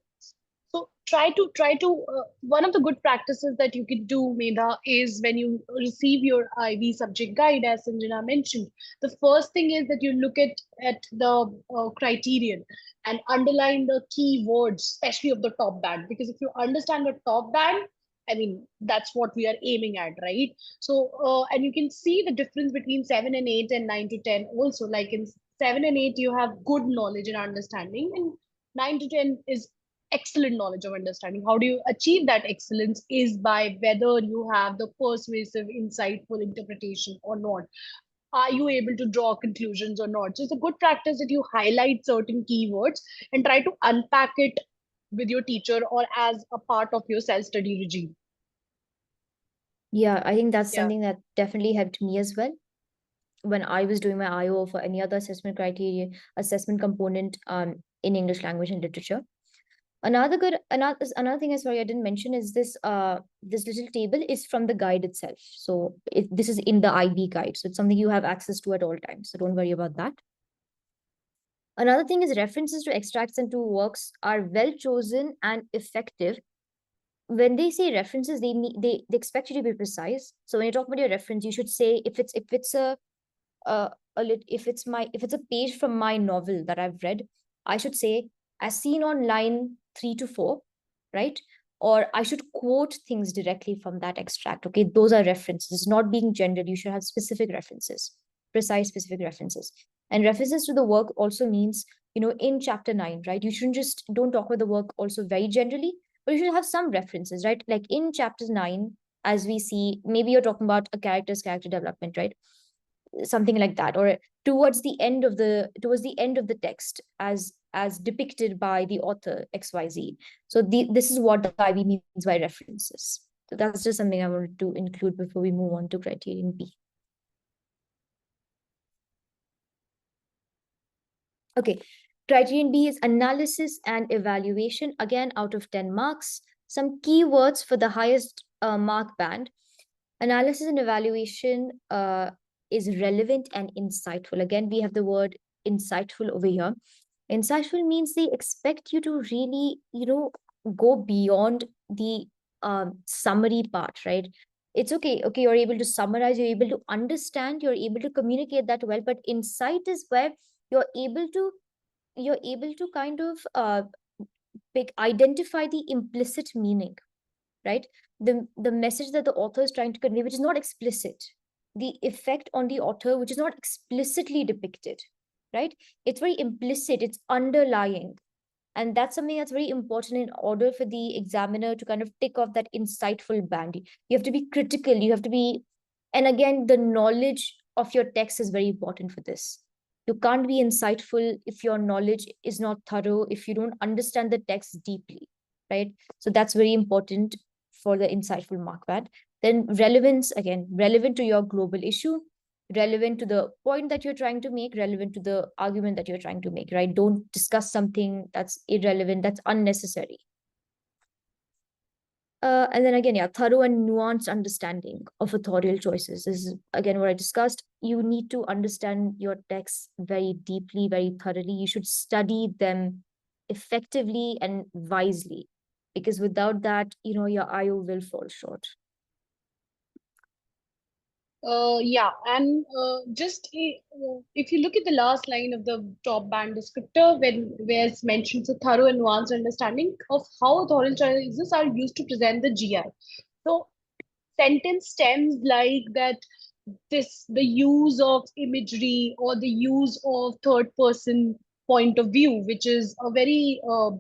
So try to one of the good practices that you can do, Medha, is when you receive your IB subject guide, as Sanjana mentioned, the first thing is that you look at the criterion and underline the key words, especially of the top band, because if you understand the top band, I mean, that's what we are aiming at, right? So, and you can see the difference between 7 and 8 and 9 to 10 also. Like in 7 and 8, you have good knowledge and understanding, and 9 to 10 is excellent knowledge of understanding. How do you achieve that excellence is by whether you have the persuasive, insightful interpretation or not. Are you able to draw conclusions or not? So it's a good practice that you highlight certain keywords and try to unpack it with your teacher or as a part of your self-study regime. Yeah, I think that's something that definitely helped me as well when I was doing my IO for any other assessment criteria, assessment component in English language and literature. Another thing, sorry, I didn't mention is this this little table is from the guide itself. So this is in the IB guide. So it's something you have access to at all times. So don't worry about that. Another thing is references to extracts and to works are well chosen and effective. When they say references, they expect you to be precise. So when you talk about your reference, you should say if it's a page from my novel that I've read, I should say as seen on line 3 to 4, right? Or I should quote things directly from that extract. Okay, those are references. Not being gendered, you should have specific references, precise specific references. And references to the work also means, in chapter 9, right? You shouldn't just don't talk about the work also very generally, but you should have some references, right? Like in chapter 9, as we see, maybe you're talking about a character development, right? Something like that, or towards the end of the text as depicted by the author XYZ. So this is what the IB means by references. So that's just something I wanted to include before we move on to Criterion B. Okay, Criterion B is analysis and evaluation, again out of 10 marks. Some keywords for the highest mark band. Analysis and evaluation is relevant and insightful. Again, we have the word insightful over here. Insightful means they expect you to really, go beyond the summary part, right? It's okay, you're able to summarize, you're able to understand, you're able to communicate that well, but insight is where you're able to kind of identify the implicit meaning, right? The message that the author is trying to convey, which is not explicit, the effect on the author, which is not explicitly depicted, right? It's very implicit, it's underlying. And that's something that's very important in order for the examiner to kind of tick off that insightful band. You have to be critical, and again, the knowledge of your text is very important for this. You can't be insightful if your knowledge is not thorough, if you don't understand the text deeply, right? So that's very important for the insightful mark band. Then relevance, again, relevant to your global issue, relevant to the point that you're trying to make, relevant to the argument that you're trying to make, right? Don't discuss something that's irrelevant, that's unnecessary. And then again, thorough and nuanced understanding of authorial choices. This is again what I discussed. You need to understand your texts very deeply, very thoroughly. You should study them effectively and wisely, because without that, your IO will fall short. And just if you look at the last line of the top band descriptor, where it mentions a thorough and nuanced understanding of how authorial choices are used to present the GI. So sentence stems like that, the use of imagery or the use of third person point of view, which is a very a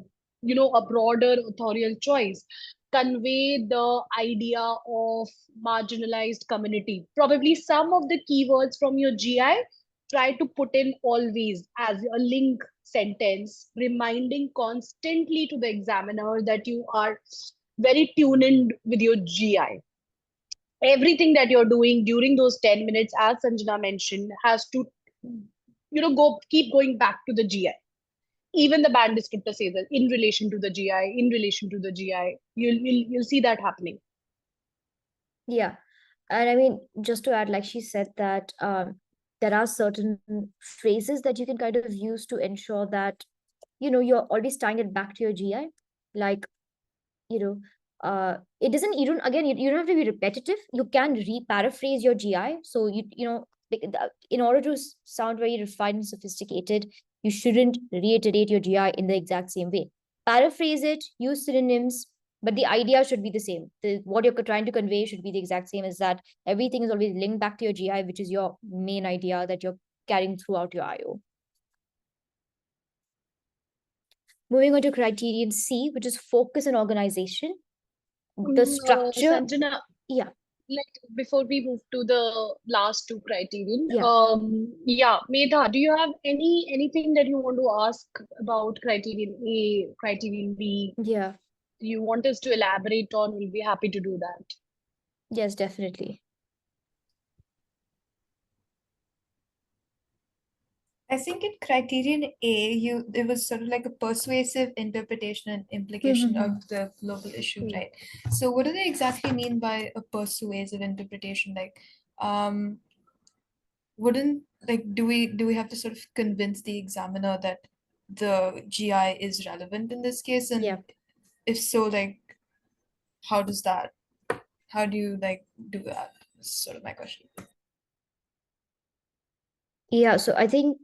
broader authorial choice, convey the idea of marginalized community. Probably some of the keywords from your GI, try to put in always as a link sentence, reminding constantly to the examiner that you are very tuned in with your GI. everything that you're doing during those 10 minutes, as Sanjana mentioned, has to, keep going back to the GI. Even the band descriptor says that in relation to the GI, in relation to the GI, you'll see that happening. Yeah. And I mean, just to add, like she said, that there are certain phrases that you can kind of use to ensure that, you're always tying it back to your GI. Like, it doesn't, you don't have to be repetitive. You can re-paraphrase your GI. So, in order to sound very refined and sophisticated, you shouldn't reiterate your GI in the exact same way. Paraphrase it, use synonyms, but the idea should be the same. What you're trying to convey should be the exact same, is that everything is always linked back to your GI, which is your main idea that you're carrying throughout your IO. Moving on to criterion C, which is focus and organization. The structure. Sanjana, yeah. Before we move to the last two criterion, yeah, Medha, do you have anything that you want to ask about criterion A, criterion B? Yeah. Do you want us to elaborate on? We'll be happy to do that. Yes, definitely. I think in Criterion A, it was sort of like a persuasive interpretation and implication of the global issue, right? So what do they exactly mean by a persuasive interpretation? Like, do we have to sort of convince the examiner that the GI is relevant in this case? And if so, like, how do you do that? That's sort of my question. Yeah, so I think,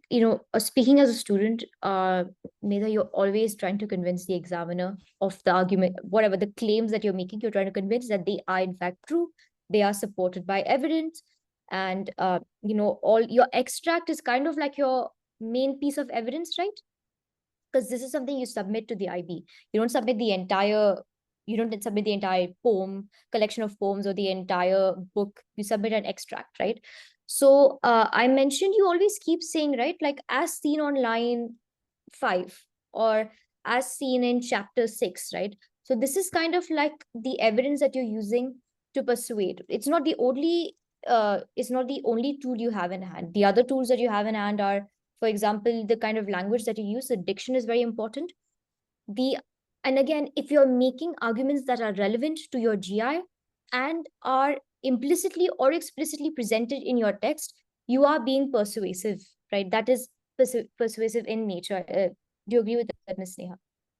speaking as a student, Medha, you're always trying to convince the examiner of the argument, whatever the claims that you're making, you're trying to convince that they are in fact true, they are supported by evidence, and all your extract is kind of like your main piece of evidence, right? Because this is something you submit to the IB. You don't submit the entire poem, collection of poems, or the entire book. You submit an extract, right? So I mentioned you always keep saying, right, like as seen on line 5 or as seen in chapter 6, right? So this is kind of like the evidence that you're using to persuade. It's not the only tool you have in hand. The other tools that you have in hand are, for example, the kind of language that you use. The diction is very important. And again, if you're making arguments that are relevant to your GI and are implicitly or explicitly presented in your text, you are being persuasive, right? That is persuasive in nature. Do you agree with that, Ms. Sneha?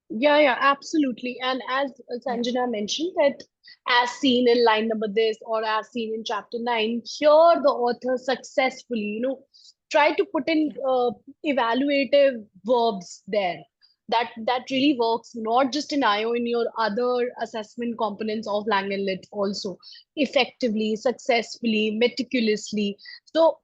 Yeah, absolutely. And as Sanjana mentioned, that as seen in line number this or as seen in chapter 9, here the author successfully, try to put in evaluative verbs there. That really works, not just in IO, in your other assessment components of Lang and Lit also, effectively, successfully, meticulously. So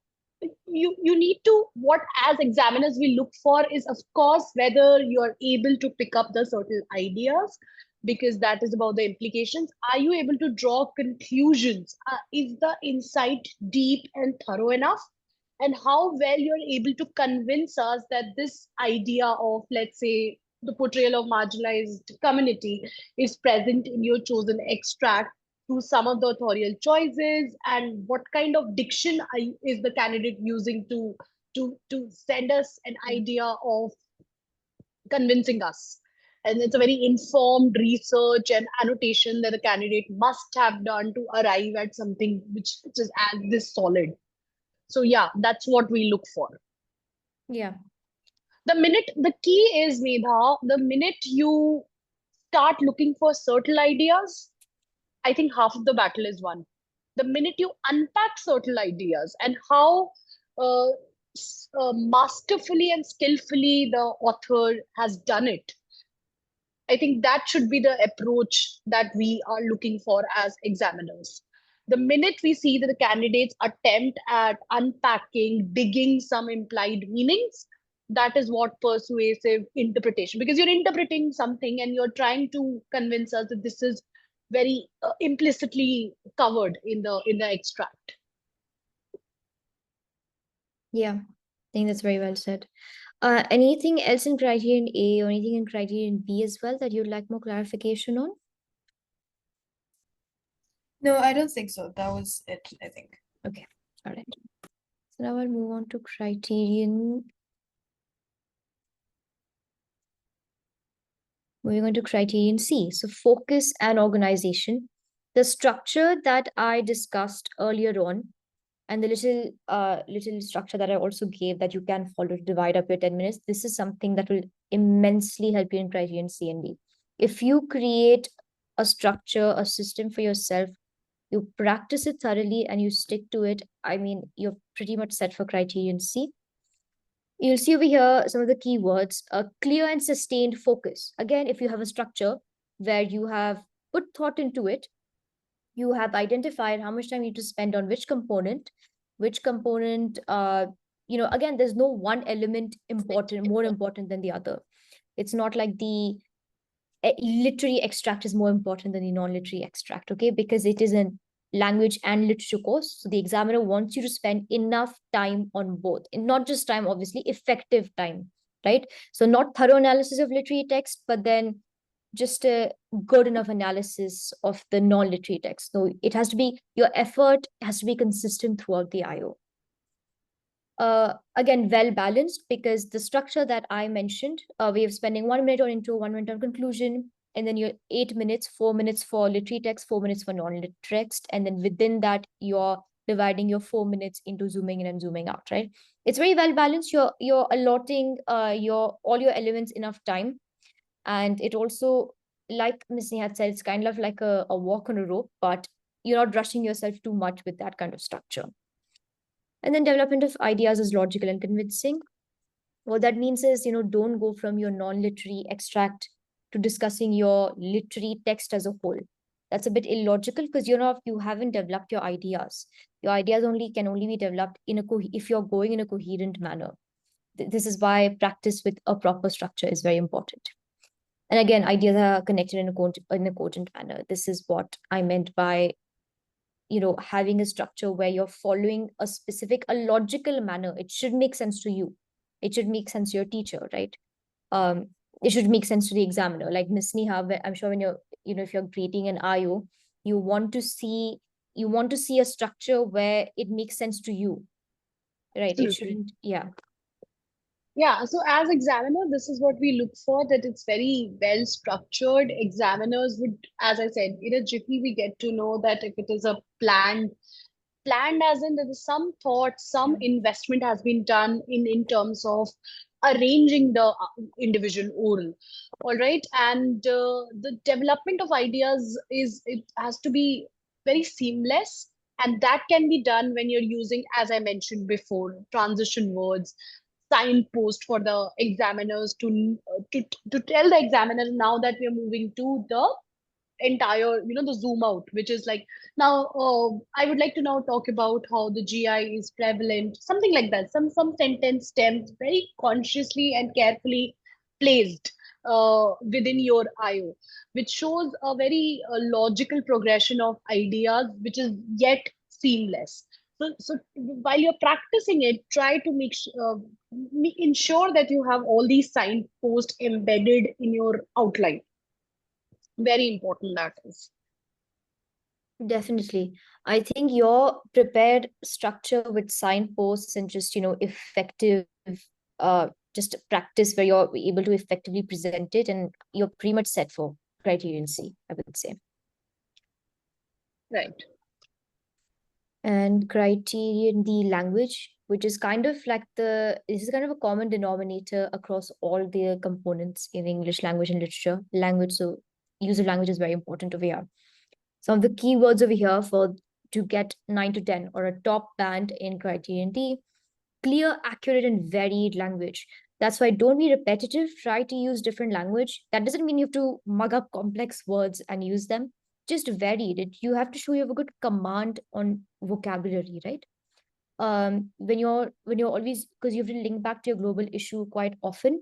you need to, what as examiners we look for is, of course, whether you're able to pick up the certain ideas, because that is about the implications. Are you able to draw conclusions? Is the insight deep and thorough enough? And how well you're able to convince us that this idea of, let's say, the portrayal of marginalized community is present in your chosen extract through some of the authorial choices, and what kind of diction is the candidate using to send us an idea of convincing us. And it's a very informed research and annotation that the candidate must have done to arrive at something which is as this solid. So yeah, that's what we look for. Yeah. The key is, Medha, the minute you start looking for certain ideas, I think half of the battle is won. The minute you unpack certain ideas and how uh, masterfully and skillfully the author has done it, I think that should be the approach that we are looking for as examiners. The minute we see that the candidates attempt at unpacking, digging some implied meanings, that is what persuasive interpretation, because you're interpreting something and you're trying to convince us that this is very implicitly covered in the extract. Yeah, I think that's very well said. Anything else in criterion A or anything in criterion B as well that you'd like more clarification on? No, I don't think so. That was it, I think. Okay, all right. So now I'll move on to criterion. Moving on to criterion C. So focus and organization. The structure that I discussed earlier on, and the little structure that I also gave that you can follow to divide up your 10 minutes. This is something that will immensely help you in criterion C and D. If you create a structure, a system for yourself, you practice it thoroughly and you stick to it, I mean, you're pretty much set for criterion C. You'll see over here some of the keywords: a clear and sustained focus. Again, if you have a structure where you have put thought into it, you have identified how much time you need to spend on which component, again, there's no one element more important than the other. It's not like the literary extract is more important than the non-literary extract, okay? Because it is a language and literature course. So the examiner wants you to spend enough time on both, and not just time, obviously, effective time, right? So not thorough analysis of literary text, but then just a good enough analysis of the non-literary text. So it has to be, your effort has to be consistent throughout the IO. Again, well balanced, because the structure that I mentioned, we have spending 1 minute on intro, 1 minute on conclusion, and then you're 8 minutes, 4 minutes for literary text, 4 minutes for non-literary text, and then within that you're dividing your 4 minutes into zooming in and zooming out, right? It's very well balanced. You're allotting all your elements enough time, and it also, like Ms. Sneha had said, it's kind of like a walk on a rope, but you're not rushing yourself too much with that kind of structure. And then development of ideas is logical and convincing. What that means is, don't go from your non-literary extract to discussing your literary text as a whole. That's a bit illogical, because you haven't developed your ideas. Your ideas can only be developed if you're going in a coherent manner. This is why practice with a proper structure is very important. And again, ideas are connected in a cogent manner. This is what I meant by having a structure where you're following a logical manner. It should make sense to you. It should make sense to your teacher, right? It should make sense to the examiner. Like Ms. Sneha, I'm sure when if you're creating an IO, you want to see a structure where it makes sense to you, right? Absolutely. It shouldn't, yeah. Yeah, so as examiner, this is what we look for, that it's very well structured. Examiners would, as I said, in a jiffy, we get to know that if it is a planned as in there is some thought, some investment has been done in terms of arranging the individual oral. All right. And the development of ideas it has to be very seamless. And that can be done when you're using, as I mentioned before, transition words, signpost for the examiners to tell the examiner now that we are moving to the entire, the zoom out, which is like, now I would like to now talk about how the GI is prevalent, something like that. Some sentence stems very consciously and carefully placed within your IO, which shows a very logical progression of ideas, which is yet seamless. So while you're practicing it, try to ensure that you have all these signposts embedded in your outline. Very important, that is. Definitely. I think your prepared structure with signposts and just, effective, just practice where you're able to effectively present it, and you're pretty much set for Criterion C, I would say. Right. And Criterion D language, which is kind of like this is kind of a common denominator across all the components in English language and literature. Language, so use of language is very important over here. Some of the keywords over here to get 9 to 10 or a top band in Criterion D: clear, accurate, and varied language. That's why don't be repetitive. Try to use different language. That doesn't mean you have to mug up complex words and use them. Just varied it. You have to show you have a good command on vocabulary, right? When you're always, because you have to link back to your global issue quite often,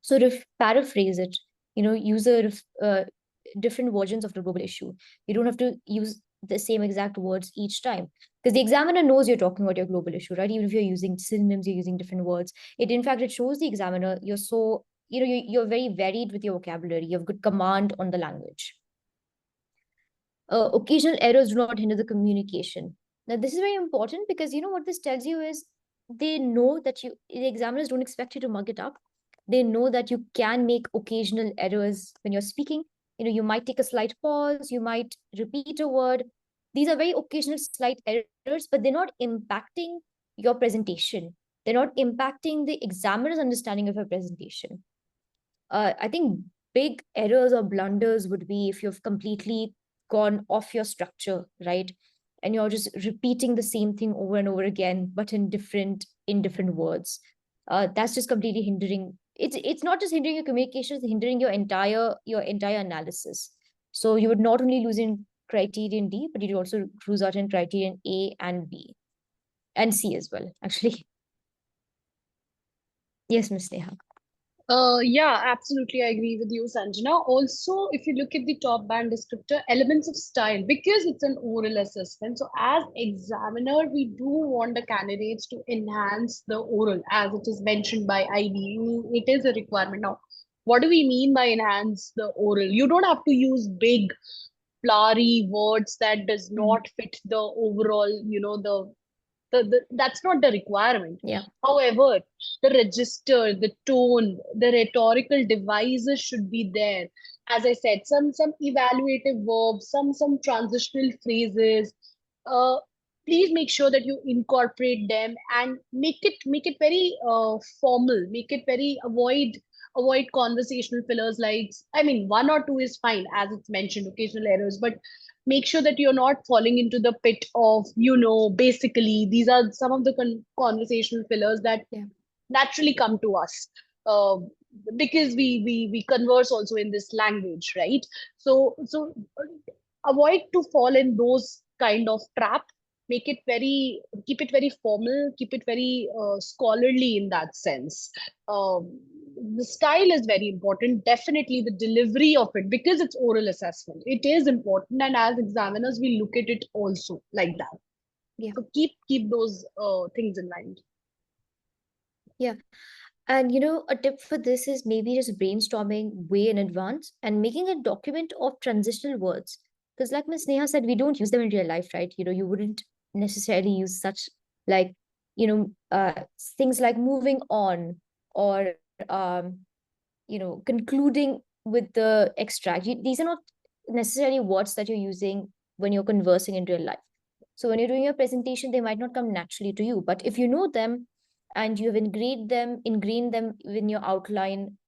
sort of paraphrase it. Use different versions of the global issue. You don't have to use the same exact words each time, because the examiner knows you're talking about your global issue, right? Even if you're using synonyms, you're using different words. It shows the examiner you're so, you're very varied with your vocabulary. You have good command on the language. Occasional errors do not hinder the communication. Now, this is very important because, what this tells you is they know that the examiners don't expect you to mug it up. They know that you can make occasional errors when you're speaking. You might take a slight pause, you might repeat a word. These are very occasional slight errors, but they're not impacting your presentation. They're not impacting the examiner's understanding of your presentation. I think big errors or blunders would be if you've completely gone off your structure, right? And you're just repeating the same thing over and over again, but in different words. That's just completely hindering. It's not just hindering your communication; it's hindering your entire analysis. So you would not only lose in Criterion D, but you'd also lose out in Criterion A and B, and C as well. Actually, yes, Miss Neha. Yeah, absolutely. I agree with you, Sanjana. Also, if you look at the top band descriptor, elements of style, because it's an oral assessment. So, as examiner, we do want the candidates to enhance the oral, as it is mentioned by IB. It is a requirement. Now, what do we mean by enhance the oral? You don't have to use big, flowery words that does not fit the overall, that's not the requirement. Yeah. However, the register, the tone, the rhetorical devices should be there. As I said, some evaluative verbs, some transitional phrases. Uh, Please make sure that you incorporate them and make it very formal. Make it very avoid conversational fillers. Like, I mean, one or two is fine, as it's mentioned, occasional errors, but make sure that you're not falling into the pit of, basically, these are some of the conversational fillers that naturally come to us, uh, because we converse also in this language, right? So avoid to fall in those kind of trap. Keep it very formal, keep it very scholarly in that sense. The style is very important, definitely the delivery of it, because it's oral assessment, it is important, and as examiners we look at it also like that. So keep those things in mind. Yeah. And a tip for this is maybe just brainstorming way in advance and making a document of transitional words. Because like Ms. Neha said, we don't use them in real life, right? You wouldn't necessarily use such like, things like moving on or concluding with the extract. These are not necessarily words that you're using when you're conversing in real life. So when you're doing your presentation, they might not come naturally to you. But if you know them and you have ingrained them in your outline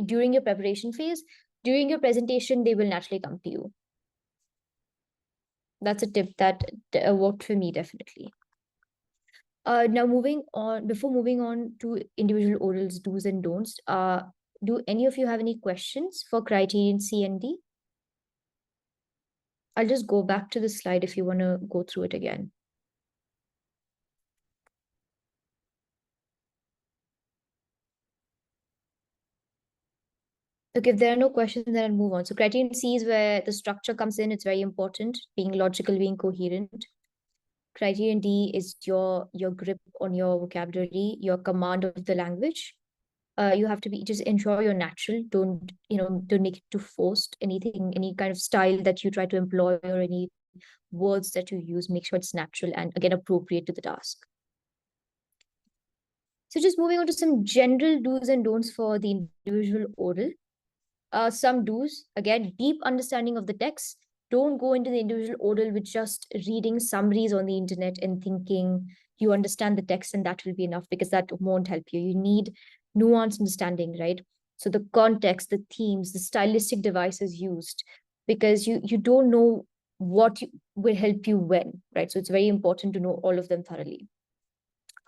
during your preparation phase, during your presentation, they will naturally come to you. That's a tip that worked for me, definitely. Now before moving on to individual orals, do's and don'ts, do any of you have any questions for Criterion C and D? I'll just go back to the slide if you want to go through it again. Okay, if there are no questions, then I'll move on. So Criterion C is where the structure comes in. It's very important, being logical, being coherent. Criterion D is your grip on your vocabulary, your command of the language. You have to just ensure you're natural. Don't make it too forced. Any kind of style that you try to employ or any words that you use, make sure it's natural and again appropriate to the task. So just moving on to some general do's and don'ts for the individual oral. Some do's, again, deep understanding of the text. Don't go into the individual oral with just reading summaries on the internet and thinking you understand the text and that will be enough, because that won't help you. You need nuanced understanding, right? So the context, the themes, the stylistic devices used, because you don't know what will help you when, right? So it's very important to know all of them thoroughly.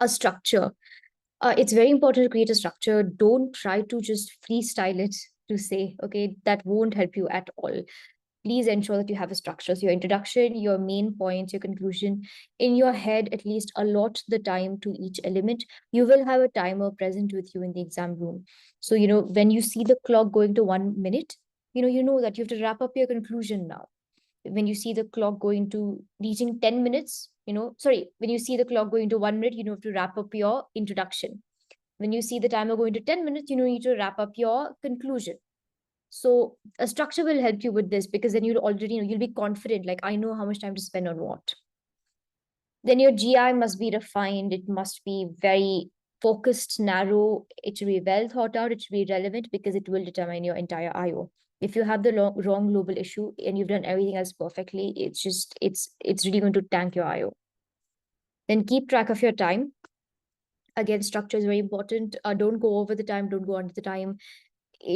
A structure. It's very important to create a structure. Don't try to just freestyle it to say, okay, that won't help you at all. Please ensure that you have a structure. So your introduction, your main points, your conclusion, in your head, at least allot the time to each element. You will have a timer present with you in the exam room. So, when you see the clock going to 1 minute, you know that you have to wrap up your conclusion now. When you see the clock going to reaching 10 minutes, when you see the clock going to 1 minute, you have to wrap up your introduction. When you see the timer going to 10 minutes, you need to wrap up your conclusion. So a structure will help you with this, because then you'll already know, you'll be confident, like, I know how much time to spend on what. Then your GI must be refined. It must be very focused, narrow. It should be well thought out. It should be relevant, because it will determine your entire IO. If you have the wrong global issue and you've done everything else perfectly, it's really going to tank your IO. Then keep track of your time. Again, structure is very important. Don't go over the time. Don't go under the time.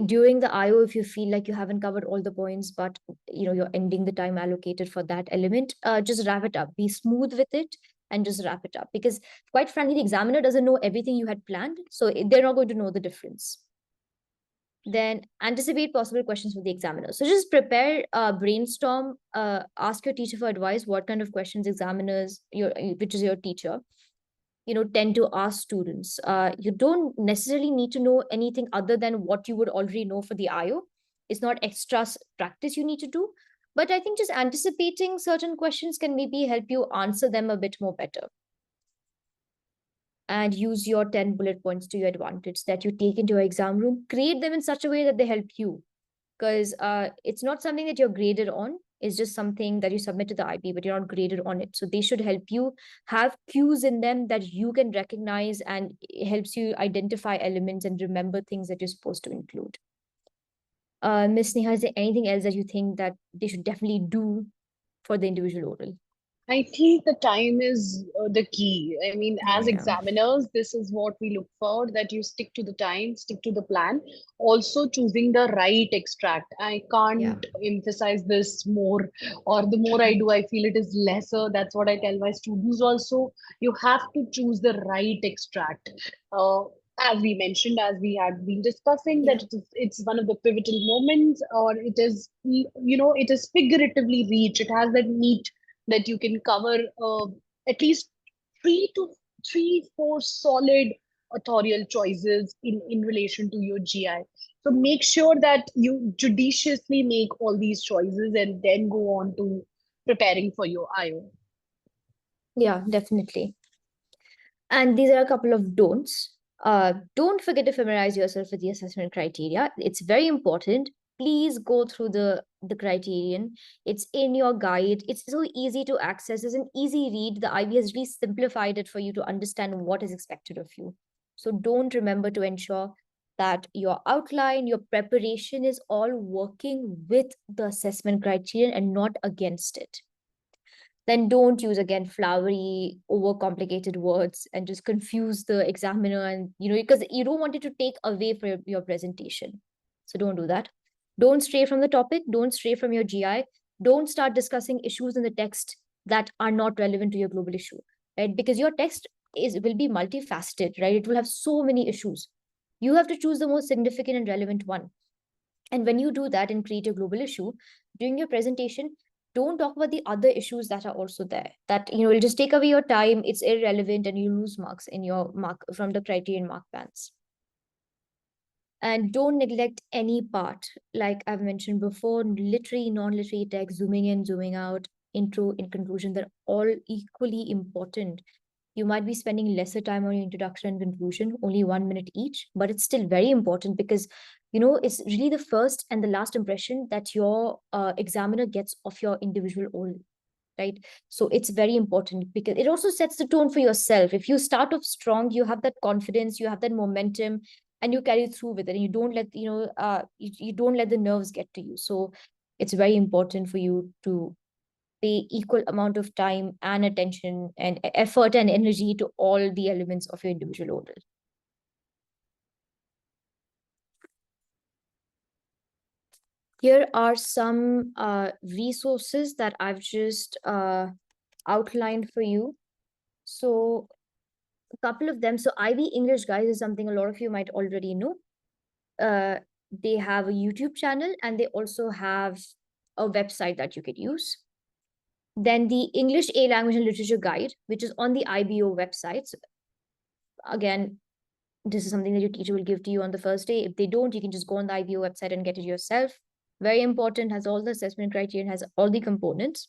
During the IO, if you feel like you haven't covered all the points, but you're ending the time allocated for that element, just wrap it up. Be smooth with it and just wrap it up. Because quite frankly, the examiner doesn't know everything you had planned, so they're not going to know the difference. Then anticipate possible questions for the examiner. So just prepare, brainstorm, ask your teacher for advice. What kind of questions examiners, which is your teacher, tend to ask students. You don't necessarily need to know anything other than what you would already know for the IO. It's not extra practice you need to do. But I think just anticipating certain questions can maybe help you answer them a bit more better. And use your 10 bullet points to your advantage that you take into your exam room. Create them in such a way that they help you. Because it's not something that you're graded on. It's just something that you submit to the IB, but you're not graded on it. So they should help you have cues in them that you can recognize, and it helps you identify elements and remember things that you're supposed to include. Ms. Sneha, is there anything else that you think that they should definitely do for the individual oral? I think the time is the key. I mean, as Yeah. examiners, this is what we look for, that you stick to the time, stick to the plan. Also, choosing the right extract. I can't emphasize this more, or the more I do, I feel it is lesser. That's what I tell my students also. You have to choose the right extract. As we mentioned, as we had been discussing, that it's one of the pivotal moments, or it is, it is figuratively reach. It has that meat that you can cover at least four solid authorial choices in relation to your GI. So make sure that you judiciously make all these choices and then go on to preparing for your IO. Yeah, definitely. And these are a couple of don'ts. Don't forget to familiarize yourself with the assessment criteria. It's very important. Please go through the criterion. It's in your guide. It's so easy to access. It's an easy read. The IB has really simplified it for you to understand what is expected of you. So don't remember to ensure that your outline, your preparation is all working with the assessment criterion and not against it. Then don't use, again, flowery, overcomplicated words and just confuse the examiner, and because you don't want it to take away from your presentation. So don't do that. Don't stray from the topic. Don't stray from your GI. Don't start discussing issues in the text that are not relevant to your global issue, right? Because your text will be multifaceted, right? It will have so many issues. You have to choose the most significant and relevant one. And when you do that and create a global issue during your presentation, don't talk about the other issues that are also there. That will just take away your time. It's irrelevant, and you lose marks in your mark from the criterion mark bands. And don't neglect any part. Like I've mentioned before, literary, non-literary text, zooming in, zooming out, intro, in conclusion, they're all equally important. You might be spending lesser time on your introduction and conclusion, only 1 minute each, but it's still very important, because it's really the first and the last impression that your examiner gets of your individual oral, right? So it's very important, because it also sets the tone for yourself. If you start off strong, you have that confidence, you have that momentum, and you carry through with it, and you don't let you don't let the nerves get to you. So it's very important for you to pay equal amount of time and attention and effort and energy to all the elements of your individual oral. Here are some resources that I've just outlined for you. So a couple of them. So IB English, guys, is something a lot of you might already know. They have a YouTube channel, and they also have a website that you could use. Then the English A Language and Literature Guide, which is on the IBO website. So again, this is something that your teacher will give to you on the first day. If they don't, you can just go on the IBO website and get it yourself. Very important, has all the assessment criteria, has all the components.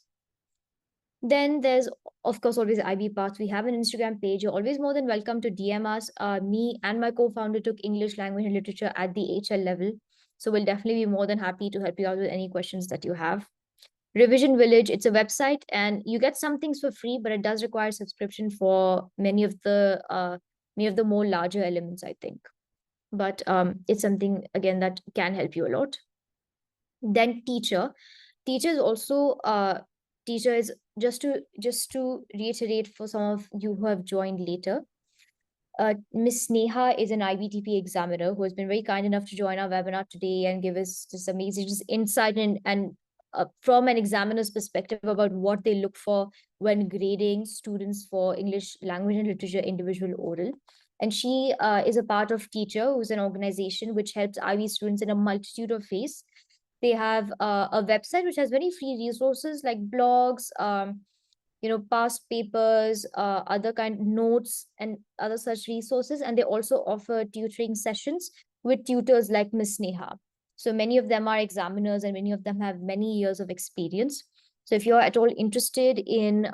Then there's, of course, always IB Paths. We have an Instagram page. You're always more than welcome to DM us. Me and my co-founder took English Language and Literature at the HL level. So we'll definitely be more than happy to help you out with any questions that you have. Revision Village, it's a website and you get some things for free, but it does require subscription for many of the more larger elements, I think. But it's something, again, that can help you a lot. Then Teacher. Teacher is also Teacher is just to reiterate for some of you who have joined later. Miss Sneha is an IBDP examiner who has been very kind enough to join our webinar today and give us just amazing insight and from an examiner's perspective about what they look for when grading students for English language and literature individual oral. And she is a part of Teacher, who's an organization which helps IB students in a multitude of ways. They have a website which has very free resources like blogs, past papers, other kind notes and other such resources. And they also offer tutoring sessions with tutors like Miss Sneha. So many of them are examiners and many of them have many years of experience. So if you're at all interested in,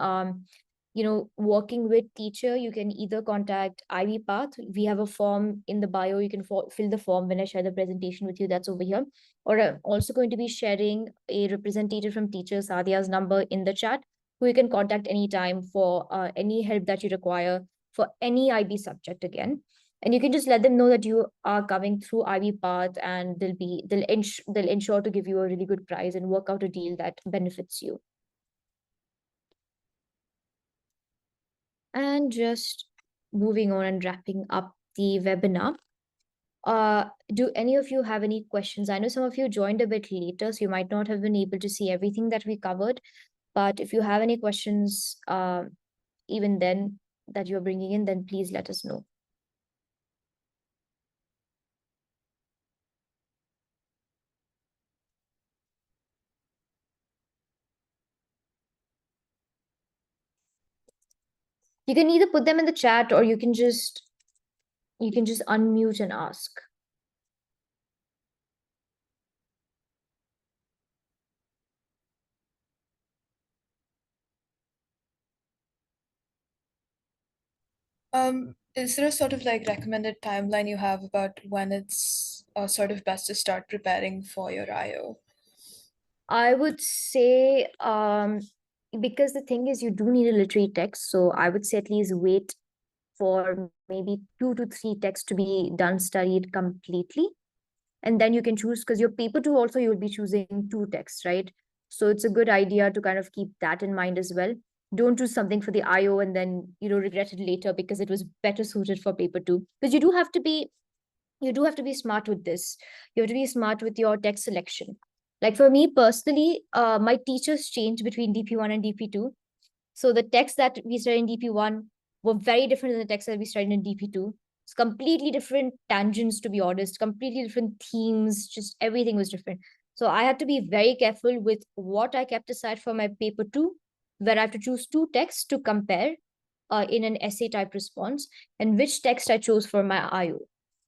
working with Teacher, you can either contact IB Path. We have a form in the bio. You can fill the form when I share the presentation with you. That's over here. Or I'm also going to be sharing a representative from Teacher, Sadia's number, in the chat, who you can contact anytime for any help that you require for any IB subject again. And you can just let them know that you are coming through IB Path, and they'll ensure to give you a really good price and work out a deal that benefits you. And just moving on and wrapping up the webinar. Do any of you have any questions? I know some of you joined a bit later, so you might not have been able to see everything that we covered. But if you have any questions, even then, that you're bringing in, then please let us know. You can either put them in the chat or you can just unmute and ask. Is there a sort of like recommended timeline you have about when it's sort of best to start preparing for your IO? I would say, because the thing is, you do need a literary text. So I would say at least wait for maybe 2 to 3 texts to be done, studied completely. And then you can choose, because your paper 2 also, you'll be choosing 2 texts, right? So it's a good idea to kind of keep that in mind as well. Don't choose something for the IO and then, regret it later because it was better suited for paper 2. Because you do have to be smart with this. You have to be smart with your text selection. Like for me personally, my teachers changed between DP1 and DP2. So the texts that we studied in DP1 were very different than the texts that we studied in DP2. It's completely different tangents, to be honest, completely different themes, just everything was different. So I had to be very careful with what I kept aside for my paper 2, where I have to choose 2 texts to compare in an essay type response, and which text I chose for my IO.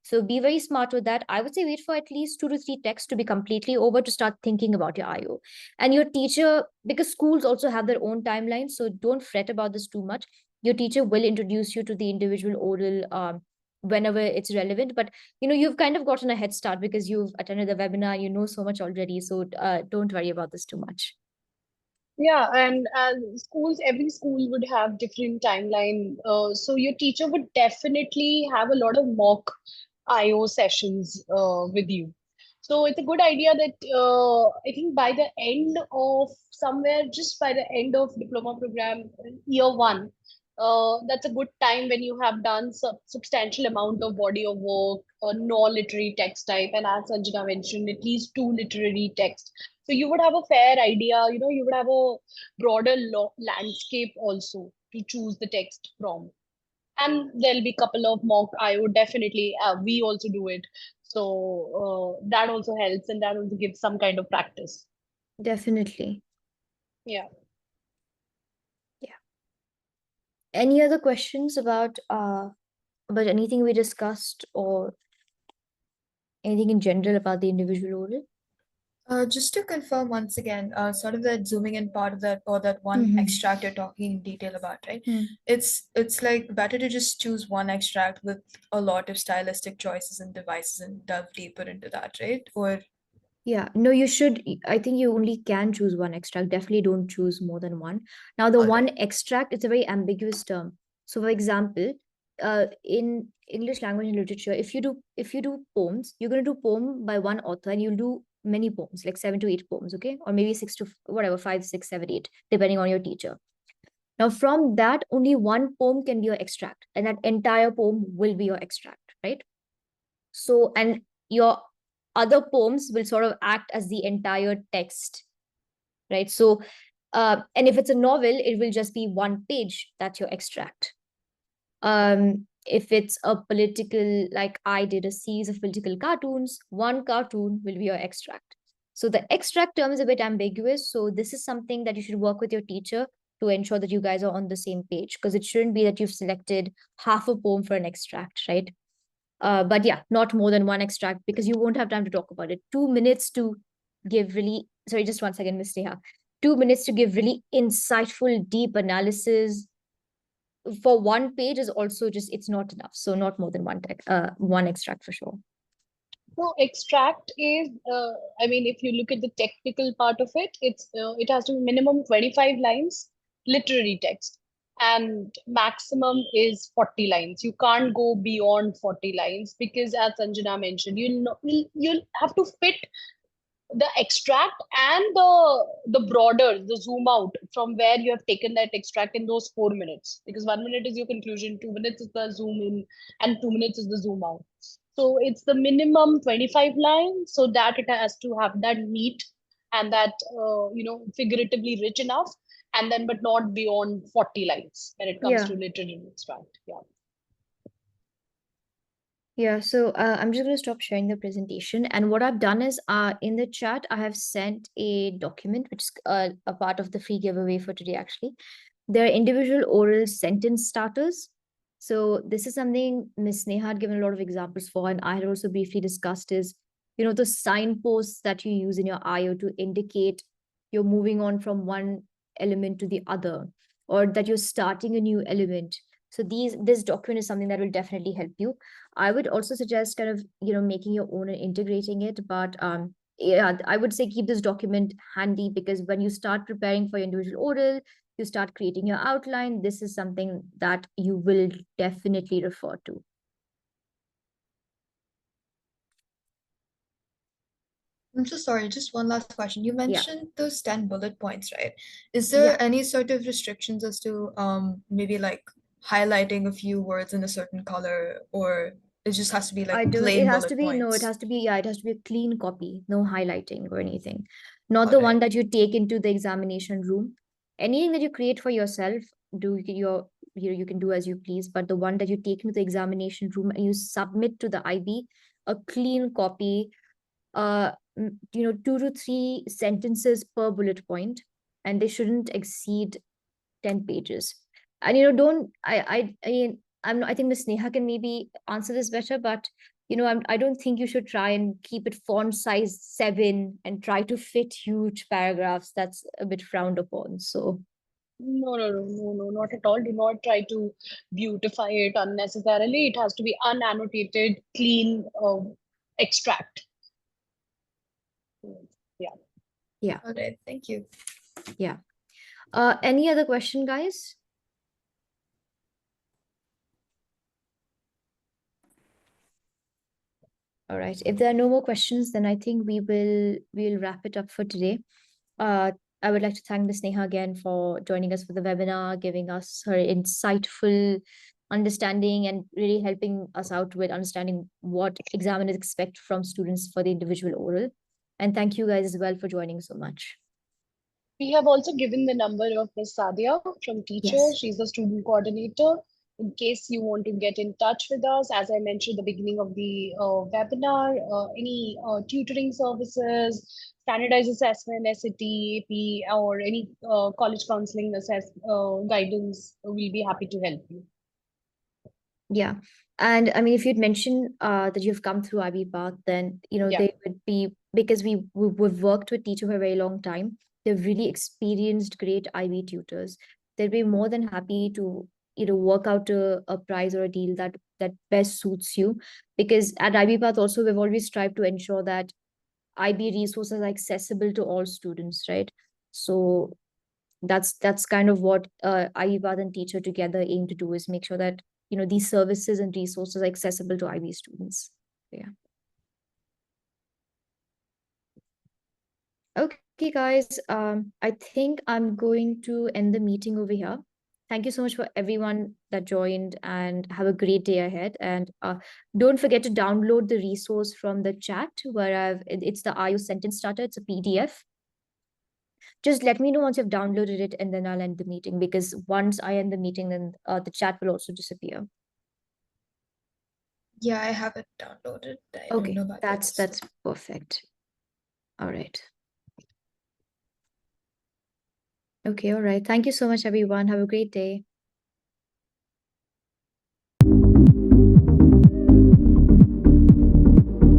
So be very smart with that. I would say wait for at least 2 to 3 texts to be completely over to start thinking about your IO. And your teacher, because schools also have their own timelines, so don't fret about this too much. Your teacher will introduce you to the individual oral whenever it's relevant. But you've kind of gotten a head start because you've attended the webinar, you know so much already. So don't worry about this too much. Yeah, and schools, every school would have different timeline. So your teacher would definitely have a lot of mock IO sessions with you. So it's a good idea that I think by the end of somewhere, just by the end of diploma program, year 1, that's a good time when you have done substantial amount of body of work, non-literary text type, and as Sanjana mentioned, at least 2 literary text. So you would have a fair idea, you would have a broader landscape also to choose the text from. And there'll be a couple of mock IO, definitely. We also do it. So that also helps and that also gives some kind of practice. Definitely. Yeah. Yeah. Any other questions about anything we discussed or anything in general about the individual oral? Just to confirm once again, sort of that zooming in part of that, or that one extract you're talking in detail about, right? It's like better to just choose one extract with a lot of stylistic choices and devices and delve deeper into that, right? Or Yeah, no, you should. I think you only can choose one extract. Definitely don't choose more than one. Now, the one extract, it's a very ambiguous term. So, for example, in English language and literature, if you do poems, you're going to do poem by one author, and you'll do many poems, like 7 to 8 poems, okay, or maybe six to whatever, 5, 6, 7, 8, depending on your teacher. Now, from that, only one poem can be your extract, and that entire poem will be your extract, right? So, and your other poems will sort of act as the entire text, right? So, and if it's a novel, it will just be one page that's your extract. If it's a political, like I did a series of political cartoons, one cartoon will be your extract. So the extract term is a bit ambiguous. So this is something that you should work with your teacher to ensure that you guys are on the same page, because it shouldn't be that you've selected half a poem for an extract, right? But yeah, not more than one extract, because you won't have time to talk about it. 2 minutes to give really, sorry, just 1 second, Miss Sneha. 2 minutes to give really insightful, deep analysis for one page is also just, it's not enough. So not more than one extract for sure. So extract is, I mean, if you look at the technical part of it, it has to be minimum 25 lines, literary text, and maximum is 40 lines. You can't go beyond 40 lines because, as Sanjana mentioned, you'll have to fit the extract and the broader, the zoom out from where you have taken that extract in those 4 minutes, because 1 minute is your conclusion, 2 minutes is the zoom in, and 2 minutes is the zoom out. So it's the minimum 25 lines, so that it has to have that meat and that figuratively rich enough, and then but not beyond 40 lines when it comes to literary extract. Yeah. Yeah, so I'm just going to stop sharing the presentation. And what I've done is in the chat, I have sent a document, which is a part of the free giveaway for today, actually. There are individual oral sentence starters. So this is something Ms. Sneha had given a lot of examples for, and I had also briefly discussed is, the signposts that you use in your IO to indicate you're moving on from one element to the other, or that you're starting a new element. So this document is something that will definitely help you. I would also suggest kind of, making your own and integrating it. But yeah, I would say keep this document handy, because when you start preparing for your individual oral, you start creating your outline, this is something that you will definitely refer to. I'm so sorry, just one last question. You mentioned those 10 bullet points, right? Is there any sort of restrictions as to maybe like highlighting a few words in a certain color, or it just has to be like plain bullet points? No, it has to be a clean copy, no highlighting or anything. Not the one that you take into the examination room. Anything that you create for yourself, you can do as you please, but the one that you take into the examination room and you submit to the IB, a clean copy, 2 to 3 sentences per bullet point, and they shouldn't exceed 10 pages. And don't I think Miss Sneha can maybe answer this better, but I don't think you should try and keep it font size 7 and try to fit huge paragraphs. That's a bit frowned upon. So no, not at all. Do not try to beautify it unnecessarily. It has to be unannotated, clean extract. Yeah. Yeah. Okay, thank you. Yeah. Any other question, guys? All right. If there are no more questions, then I think we'll wrap it up for today. I would like to thank Ms. Sneha again for joining us for the webinar, giving us her insightful understanding and really helping us out with understanding what examiners expect from students for the individual oral. And thank you guys as well for joining so much. We have also given the number of Ms. Sadia from Teacher. Yes. She's the student coordinator. In case you want to get in touch with us, as I mentioned at the beginning of the webinar, any tutoring services, standardized assessment, SAT, AP, or any college counseling guidance, we'll be happy to help you. Yeah. And I mean, if you'd mentioned that you've come through IB Path, then, they would be, because we've worked with Teacher for a very long time. They've really experienced great IB tutors. They'd be more than happy to, work out a price or a deal that best suits you. Because at IB Path also, we've always strived to ensure that IB resources are accessible to all students, right? So that's kind of what IEPATH and teacher together aim to do, is make sure that, you know, these services and resources are accessible to IB students. Yeah. Okay, guys, I think I'm going to end the meeting over here. Thank you so much for everyone that joined, and have a great day ahead. And don't forget to download the resource from the chat where it's the IO sentence starter. It's a PDF. Just let me know once you've downloaded it, and then I'll end the meeting, because once I end the meeting, then the chat will also disappear. Yeah, I have it downloaded. I Okay, don't know about that's perfect. All right. Okay, all right. Thank you so much, everyone. Have a great day.